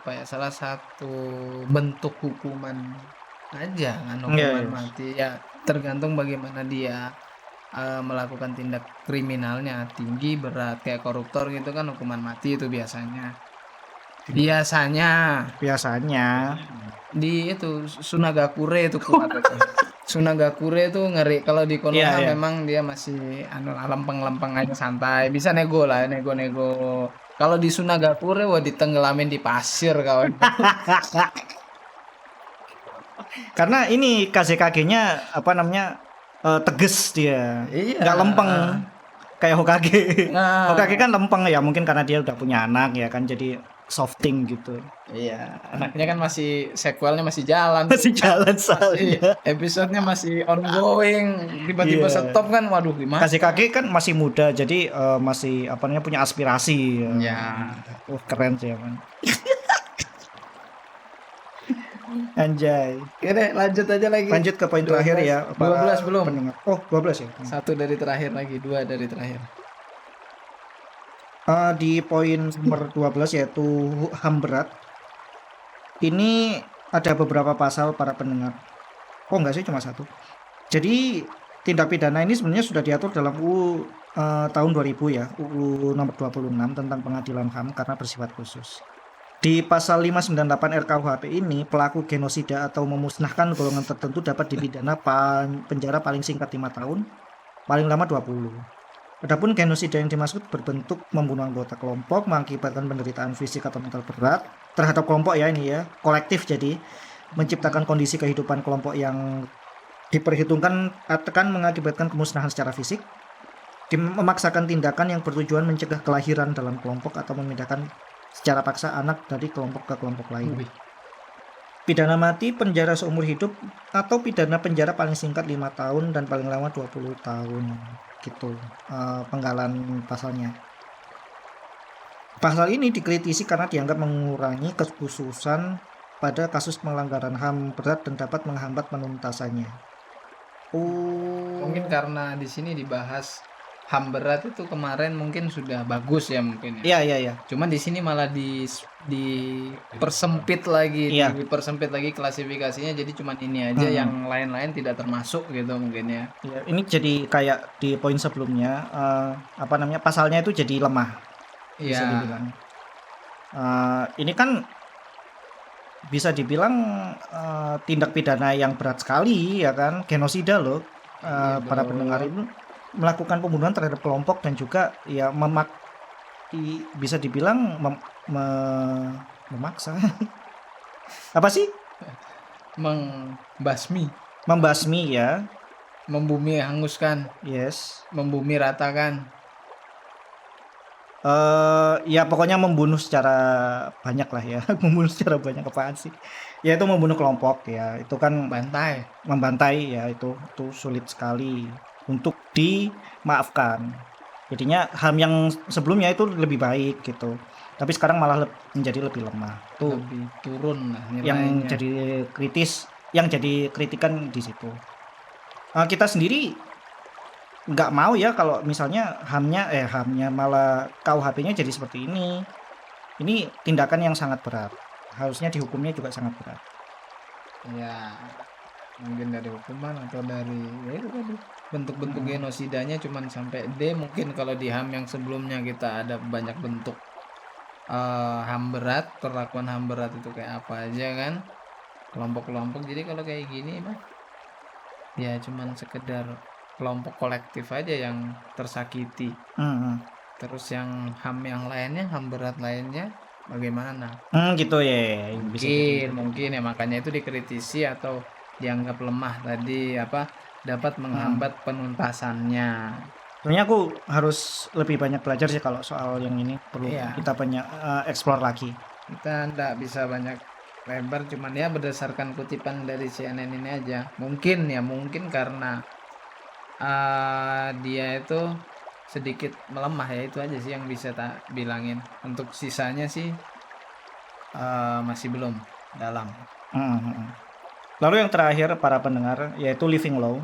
bentuk hukuman aja kan, hukuman mati ya, tergantung bagaimana dia melakukan tindak kriminalnya, tinggi berat kayak koruptor gitu kan hukuman mati itu biasanya di itu Sunagakure itu kuat itu. Sunagakure itu ngeri kalau di Konoha. Memang dia masih lempeng-lempeng aja santai, bisa nego kalau di Sunagakure ditenggelamin di pasir kawan. Karena ini KZKG-nya tegas dia, nggak lempeng kayak Hokage. Hokage kan lempeng ya, mungkin karena dia udah punya anak ya kan, jadi softing gitu. Iya, anaknya kan masih sequelnya masih jalan soalnya. Episodenya masih ongoing, tiba-tiba stop kan, waduh gimana. KZKG kan masih muda, jadi masih punya aspirasi ya. Keren sih ya kan. Anjay. Oke, lanjut aja lagi. Lanjut ke poin terakhir ya. 12 belum. Pendengar. Oh, 12 ya. Satu dari terakhir lagi, 2 dari terakhir. Di poin nomor 12 yaitu HAM berat. Ini ada beberapa pasal para pendengar. Oh, enggak sih, cuma satu. Jadi tindak pidana ini sebenarnya sudah diatur dalam UU tahun 2000 ya, UU nomor 26 tentang pengadilan HAM karena bersifat khusus. Di pasal 598 RKUHP ini, pelaku genosida atau memusnahkan golongan tertentu dapat dipidana penjara paling singkat 5 tahun, paling lama 20. Adapun genosida yang dimaksud berbentuk membunuh anggota kelompok, mengakibatkan penderitaan fisik atau mental berat terhadap kelompok ya ini ya, kolektif, jadi menciptakan kondisi kehidupan kelompok yang diperhitungkan akan mengakibatkan kemusnahan secara fisik, memaksakan tindakan yang bertujuan mencegah kelahiran dalam kelompok atau memindahkan secara paksa anak dari kelompok ke kelompok lain. Pidana mati, penjara seumur hidup, atau pidana penjara paling singkat 5 tahun dan paling lama 20 tahun gitu penggalan pasalnya. Pasal ini dikritisi karena dianggap mengurangi kekhususan pada kasus pelanggaran HAM berat dan dapat menghambat penuntasannya. Mungkin karena di sini dibahas HAM berat itu kemarin mungkin sudah bagus ya mungkin ya. Iya. Cuman di sini malah dipersempit lagi, dipersempit lagi klasifikasinya, jadi cuman ini aja, yang lain-lain tidak termasuk gitu mungkin ya. Ini jadi kayak di poin sebelumnya pasalnya itu jadi lemah. Bisa dibilang. Ini kan bisa dibilang tindak pidana yang berat sekali ya kan, genosida loh. Para pendengar itu melakukan pembunuhan terhadap kelompok dan juga ya bisa dibilang memaksa apa sih, membasmi ya, membumi hanguskan, membumi ratakan, ya pokoknya membunuh secara banyak lah ya. Membunuh secara banyak apaan sih, ya itu membunuh kelompok ya, itu kan membantai ya, itu sulit sekali untuk dimaafkan. Jadinya HAM yang sebelumnya itu lebih baik gitu, tapi sekarang malah menjadi lebih lemah tuh, lebih turun lah nilainya. Yang jadi kritis, yang jadi kritikan di situ. Kita sendiri nggak mau ya kalau misalnya HAM-nya malah KUHP-nya jadi seperti ini. Ini tindakan yang sangat berat, harusnya dihukumnya juga sangat berat ya. mungkin dari hukuman atau dari ya itu tadi bentuk-bentuk genosidanya cuman sampai D. Mungkin kalau di HAM yang sebelumnya kita ada banyak bentuk HAM berat, perlakuan HAM berat itu kayak apa aja kan, kelompok-kelompok. Jadi kalau kayak gini mah ya cuman sekedar kelompok kolektif aja yang tersakiti. Hmm, Terus yang HAM yang lainnya, HAM berat lainnya bagaimana? gitu ya, bisa jadi. Mungkin ya makanya itu dikritisi atau dianggap lemah tadi apa dapat menghambat penuntasannya. Sebenarnya aku harus lebih banyak belajar sih kalau soal yang ini, perlu Iya. kita banyak explore lagi. Kita ndak bisa banyak lebar, cuman ya berdasarkan kutipan dari CNN ini aja. Mungkin karena dia itu sedikit melemah ya, itu aja sih yang bisa tak bilangin. Untuk sisanya sih masih belum dalam. Hmm. Lalu yang terakhir para pendengar yaitu living law.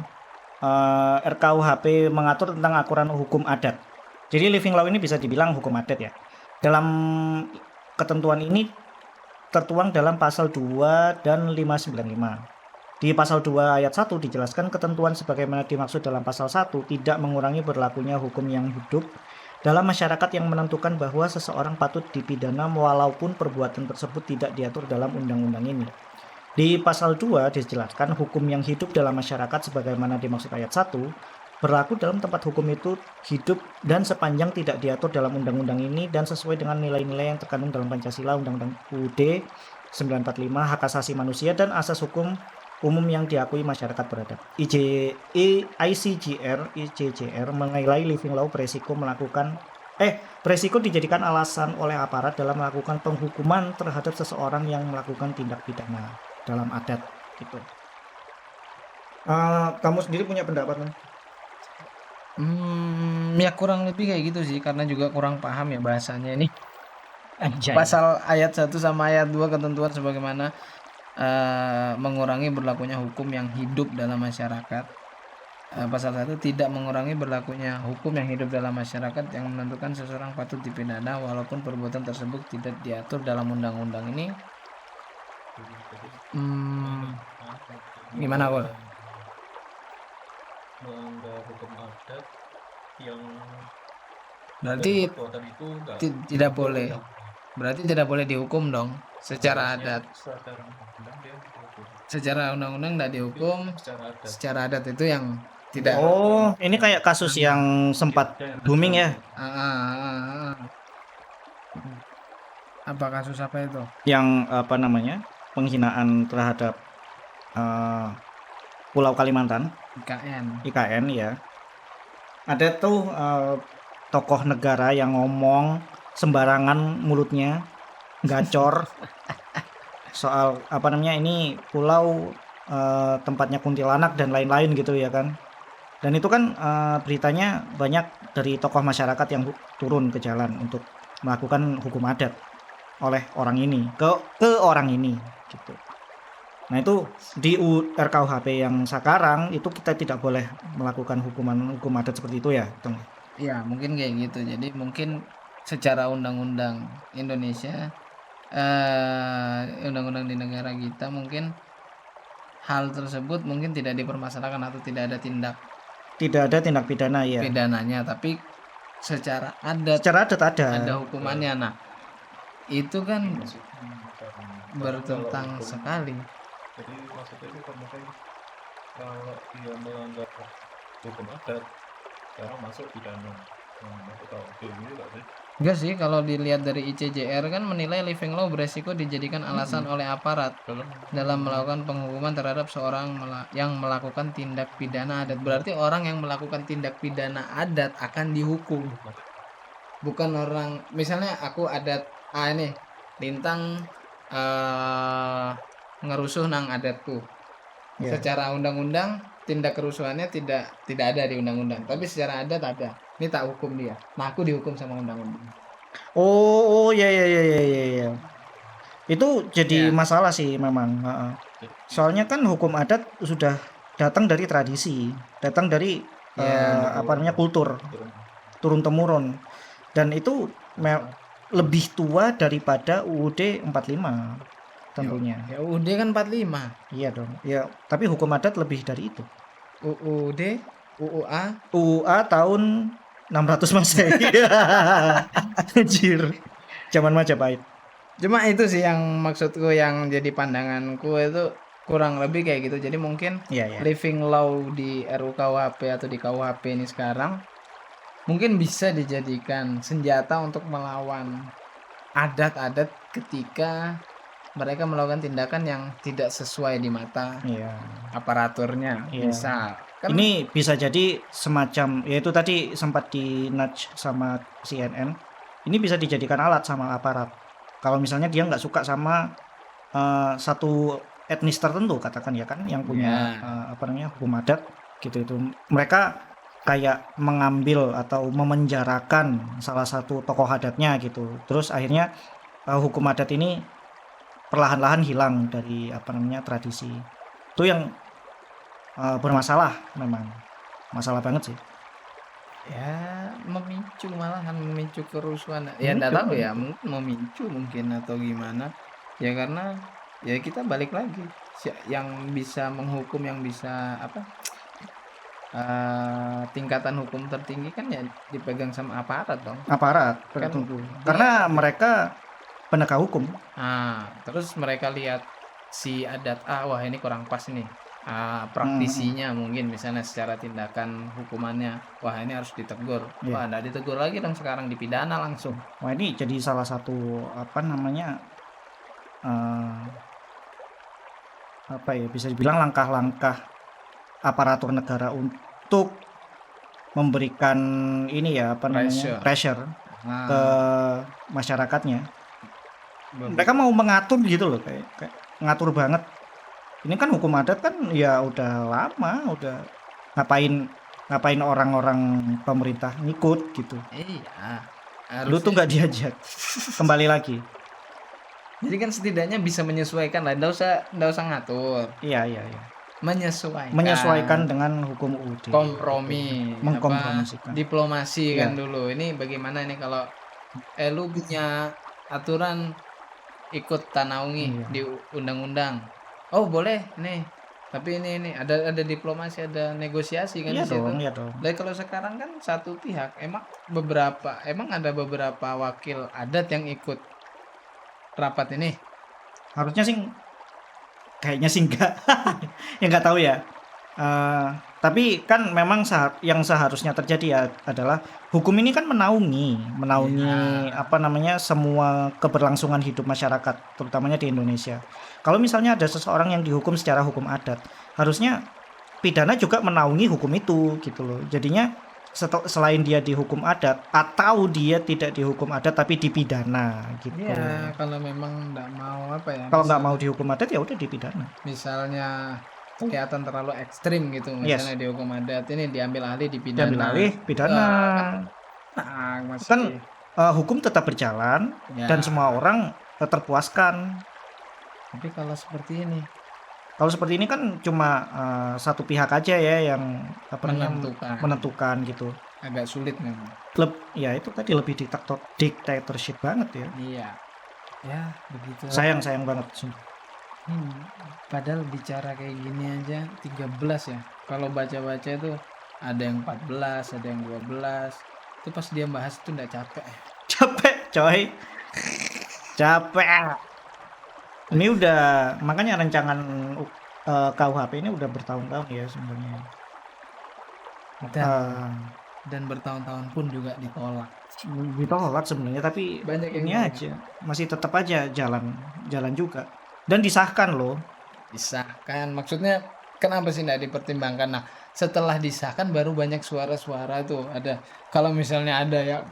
RKUHP mengatur tentang aturan hukum adat. Jadi living law ini bisa dibilang hukum adat ya. Dalam ketentuan ini tertuang dalam pasal 2 dan 595. Di pasal 2 ayat 1 dijelaskan ketentuan sebagaimana dimaksud dalam pasal 1 tidak mengurangi berlakunya hukum yang hidup dalam masyarakat yang menentukan bahwa seseorang patut dipidana walaupun perbuatan tersebut tidak diatur dalam undang-undang ini. Di pasal 2 dijelaskan hukum yang hidup dalam masyarakat sebagaimana dimaksud ayat 1 berlaku dalam tempat hukum itu hidup dan sepanjang tidak diatur dalam undang-undang ini dan sesuai dengan nilai-nilai yang terkandung dalam Pancasila, Undang-Undang UUD 945, hak asasi manusia dan asas hukum umum yang diakui masyarakat beradab. ICJR menilai living law beresiko dijadikan alasan oleh aparat dalam melakukan penghukuman terhadap seseorang yang melakukan tindak pidana dalam adat gitu. Kamu sendiri punya pendapat kan? Ya kurang lebih kayak gitu sih, karena juga kurang paham ya bahasanya ini. Anjay. Pasal ayat 1 sama ayat 2 ketentuan sebagaimana mengurangi berlakunya hukum yang hidup dalam masyarakat. Pasal 1 tidak mengurangi berlakunya hukum yang hidup dalam masyarakat yang menentukan seseorang patut dipidana walaupun perbuatan tersebut tidak diatur dalam undang-undang ini. Gimana kok? Melanggar hukum adat yang Berarti perbuatan itu enggak tidak boleh. Berarti tidak boleh dihukum dong secara adat. secara undang dia dihukum. Secara undang-undang tidak dihukum, Secara adat. secara adat itu yang tidak. Oh, ini kayak kasus yang sempat booming ya, Apa kasus apa itu? yang penghinaan terhadap Pulau Kalimantan, IKN ya. Ada tuh tokoh negara yang ngomong sembarangan mulutnya, gacor soal ini pulau tempatnya kuntilanak dan lain-lain gitu ya kan. Dan itu kan beritanya banyak dari tokoh masyarakat yang turun ke jalan untuk melakukan hukum adat oleh orang ini ke orang ini gitu. Nah itu di RKUHP yang sekarang itu kita tidak boleh melakukan hukum adat seperti itu ya, Teng? Ya mungkin kayak gitu. Jadi mungkin secara undang-undang Indonesia, undang-undang di negara kita mungkin hal tersebut mungkin tidak dipermasalahkan atau tidak ada tindak pidana ya. pidananya, tapi secara adat ada hukumannya. Nah itu kan bertentang sekali. Jadi maksudnya itu mungkin kalau dia melanggar hukum adat sekarang masuk pidana. Aku tahu ini enggak sih? Enggak sih, kalau dilihat dari ICJR kan menilai living law beresiko dijadikan alasan oleh aparat dalam melakukan penghukuman terhadap seorang yang melakukan tindak pidana adat. Berarti orang yang melakukan tindak pidana adat akan dihukum. Bukan orang, misalnya aku adat ini lintang ngerusuh nang adatku. Ya. Secara undang-undang tindak kerusuhannya tidak ada di undang-undang, tapi secara adat ada. Ini tak hukum dia. Nah, aku dihukum sama undang-undang. Oh ya. Itu jadi Ya. masalah sih memang. Soalnya kan hukum adat sudah datang dari tradisi, datang dari kultur turun temurun, dan itu lebih tua daripada UUD 45. tentunya. Ya UUD kan 45. Iya dong. Ya, tapi hukum adat lebih dari itu. UUD, UUA. UUA tahun 600 Masehi. Anjir. Zaman Majapahit. Cuma itu sih yang maksudku, yang jadi pandanganku itu kurang lebih kayak gitu. Jadi mungkin Iya, ya. living law di RUKUHP atau di KUHP ini sekarang mungkin bisa dijadikan senjata untuk melawan adat-adat ketika mereka melakukan tindakan yang tidak sesuai di mata Iya. aparaturnya. Iya. Misal kan Ini bisa jadi semacam, yaitu tadi sempat di nudge sama CNN. Ini bisa dijadikan alat sama aparat. Kalau misalnya dia nggak suka sama satu etnis tertentu, katakan ya kan, yang punya apa namanya hukum adat gitu itu. Mereka kayak mengambil atau memenjarakan salah satu tokoh adatnya gitu. Terus akhirnya hukum adat ini perlahan-lahan hilang dari apa namanya tradisi. Itu yang bermasalah memang. Masalah banget sih. ya malahan memicu kerusuhan. Ya Memicu, enggak tahu ya, memicu. mungkin memicu mungkin atau gimana. Ya karena ya kita balik lagi yang bisa menghukum, yang bisa apa, tingkatan hukum tertinggi kan ya dipegang sama aparat dong. Aparat Kan tertentu. dia Karena mereka penegak hukum. terus mereka lihat si adat wah ini kurang pas nih. Praktisinya mungkin misalnya secara tindakan hukumannya, wah ini harus ditegur. Iya. Wah, enggak ditegur lagi dong, sekarang dipidana langsung. Wah, ini jadi salah satu apa namanya apa ya, bisa dibilang langkah-langkah aparatur negara untuk memberikan ini ya apa namanya pressure ke Nah, masyarakatnya. Mereka mau mengatur gitu loh, kayak ngatur banget. Ini kan hukum adat kan ya udah lama, udah ngapain orang-orang pemerintah ngikut gitu. iya, Lu tuh harusnya. nggak diajak. Kembali lagi. Jadi kan setidaknya bisa menyesuaikan lah, enggak usah ngatur. Iya. Menyesuaikan dengan hukum UUD. kompromi, Gitu. Mengkompromisikan. diplomasi Iya. kan dulu. Ini bagaimana ini kalau lu punya aturan ikut tanaungi Iya. di undang-undang. Oh, boleh nih. Tapi ini ada diplomasi, ada negosiasi kan Iya di situ. dong, iya dong. Tapi kalau sekarang kan satu pihak, emang ada beberapa wakil adat yang ikut rapat ini. Harusnya sih kayaknya sih enggak. Ya nggak tahu ya. Tapi kan memang yang seharusnya terjadi ya adalah hukum ini kan menaungi Iya. apa namanya semua keberlangsungan hidup masyarakat, terutamanya di Indonesia. Kalau misalnya ada seseorang yang dihukum secara hukum adat, harusnya pidana juga menaungi hukum itu gitu loh. Jadinya selain dia dihukum adat atau dia tidak dihukum adat tapi dipidana gitu. Iya, kalau memang enggak mau apa ya, Kalau nggak mau dihukum adat ya udah dipidana. misalnya kelihatan terlalu ekstrim gitu, Yes. misalnya dihukum adat, ini diambil alih Diambil dipidana. alih, pidana. Masih Kan hukum tetap berjalan ya. dan semua orang terpuaskan. Tapi kalau seperti ini Kalau seperti ini kan cuma satu pihak aja ya yang apa namanya menentukan gitu. agak sulit memang. Ya itu tadi lebih dictatorship banget ya. Iya. Ya, begitu. Sayang banget sumpah. Padahal bicara kayak gini aja 13 ya. Kalau baca-baca itu ada yang 14, ada yang 12. Itu pas dia bahas itu enggak capek. Capek, coy. Capek. Ini udah makanya rancangan KUHP ini udah bertahun-tahun ya sebenarnya. Dan bertahun-tahun pun juga ditolak. Ditolak sebenarnya, tapi Banyak yang ini nolak. aja masih tetap aja jalan juga dan disahkan loh. Disahkan, maksudnya kenapa sih enggak dipertimbangkan? Nah, setelah disahkan baru banyak suara-suara tuh. Ada kalau misalnya ada yang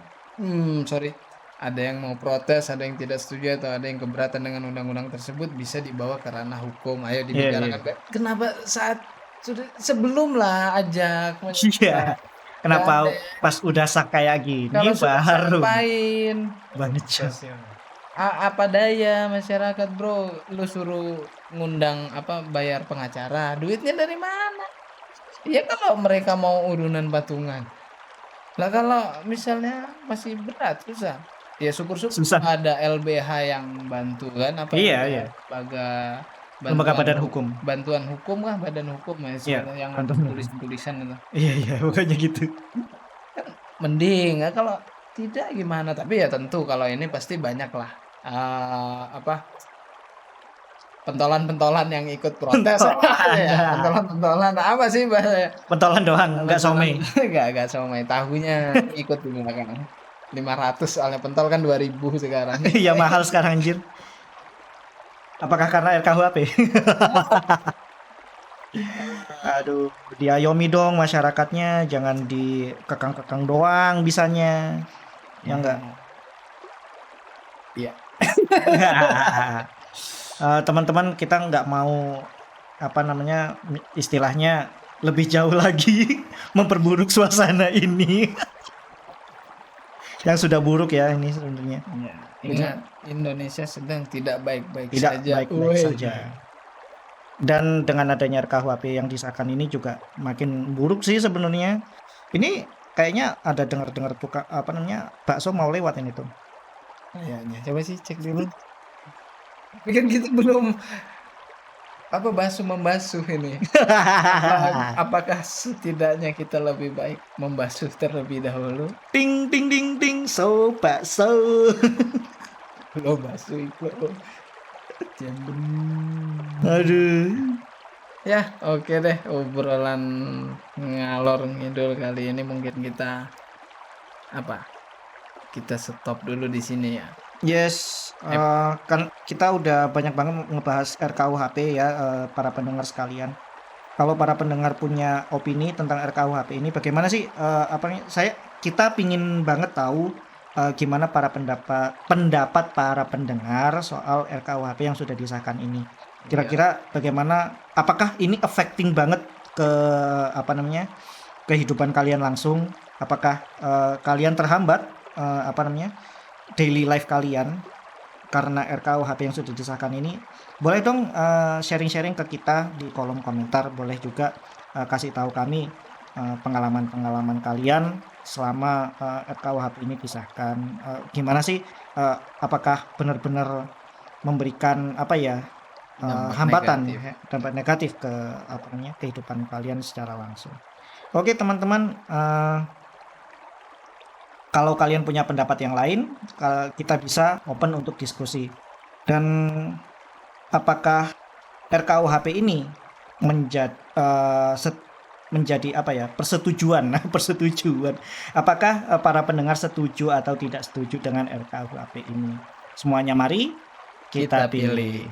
ada yang mau protes, ada yang tidak setuju atau ada yang keberatan dengan undang-undang tersebut, bisa dibawa ke ranah hukum. Ayo dibicarakan. Kenapa saat sebelum lah ajak Iya. Kenapa pas udah sah kayak gini kalau baru ngapain? banget Apa daya masyarakat, bro, lu suruh ngundang bayar pengacara, duitnya dari mana? Ya kalau mereka mau urunan patungan. Lah kalau misalnya masih berat susah. Ya syukur-syukur Susah. ada LBH yang bantu kan, apa Iya, LBH, iya. lembaga Lembaga bantuan badan hukum. bantuan hukum kah, badan hukum ya Iya, istilahnya, yang ada bantuan hukum. tulisan-tulisan itu. Iya, iya, pokoknya gitu. Kan mending ya, kalau tidak gimana, tapi ya tentu kalau ini pasti banyak lah apa, pentolan-pentolan yang ikut protes. Pentolan. Ya, pentolan-pentolan apa sih bahasanya? Pentolan doang, nggak Pentolan somai. enggak somai, tahunya ikut di belakang. 500 soalnya, pentol kan 2.000 sekarang. Iya, mahal sekarang anjir. Apakah karena RKUHP? Aduh, diayomi dong masyarakatnya, jangan dikekang-kekang doang bisanya. Ya enggak? Iya. Teman-teman, kita nggak mau apa namanya istilahnya lebih jauh lagi memperburuk suasana ini yang sudah buruk ya ini sebenarnya. Ya, ingat Indonesia sedang tidak baik-baik Tidak saja. baik-baik Woi. saja. Dan dengan adanya RKUHP yang disahkan ini juga makin buruk sih sebenarnya. Ini kayaknya ada dengar-dengar apa namanya bakso mau lewat ini tuh. Kayaknya. Coba sih cek dulu. Tapi kan kita belum apa basuh-membasuh ini. Apakah setidaknya kita lebih baik membasuh terlebih dahulu? Ting ting ting ting, so bakso. Lo basuh itu. Jambon. Aduh. Ya, oke deh, obrolan ngalor ngidul kali ini mungkin kita apa? Kita stop dulu di sini ya. Yes, kan kita udah banyak banget ngebahas RKUHP ya, para pendengar sekalian. Kalau para pendengar punya opini tentang RKUHP ini, bagaimana sih? Kita pingin banget tahu gimana pendapat para pendengar soal RKUHP yang sudah disahkan ini. Kira-kira bagaimana? Apakah ini affecting banget ke apa namanya kehidupan kalian langsung? Apakah kalian terhambat daily life kalian karena RKUHP yang sudah disahkan ini? Boleh dong sharing-sharing ke kita di kolom komentar. Boleh juga kasih tahu kami pengalaman-pengalaman kalian selama RKUHP ini disahkan. Gimana sih? Apakah benar-benar memberikan hambatan, dampak negatif ke kehidupan kalian secara langsung? Oke teman-teman. Kalau kalian punya pendapat yang lain, kita bisa open untuk diskusi. Dan apakah RKUHP ini menjadi persetujuan? Apakah para pendengar setuju atau tidak setuju dengan RKUHP ini? Semuanya mari kita pilih.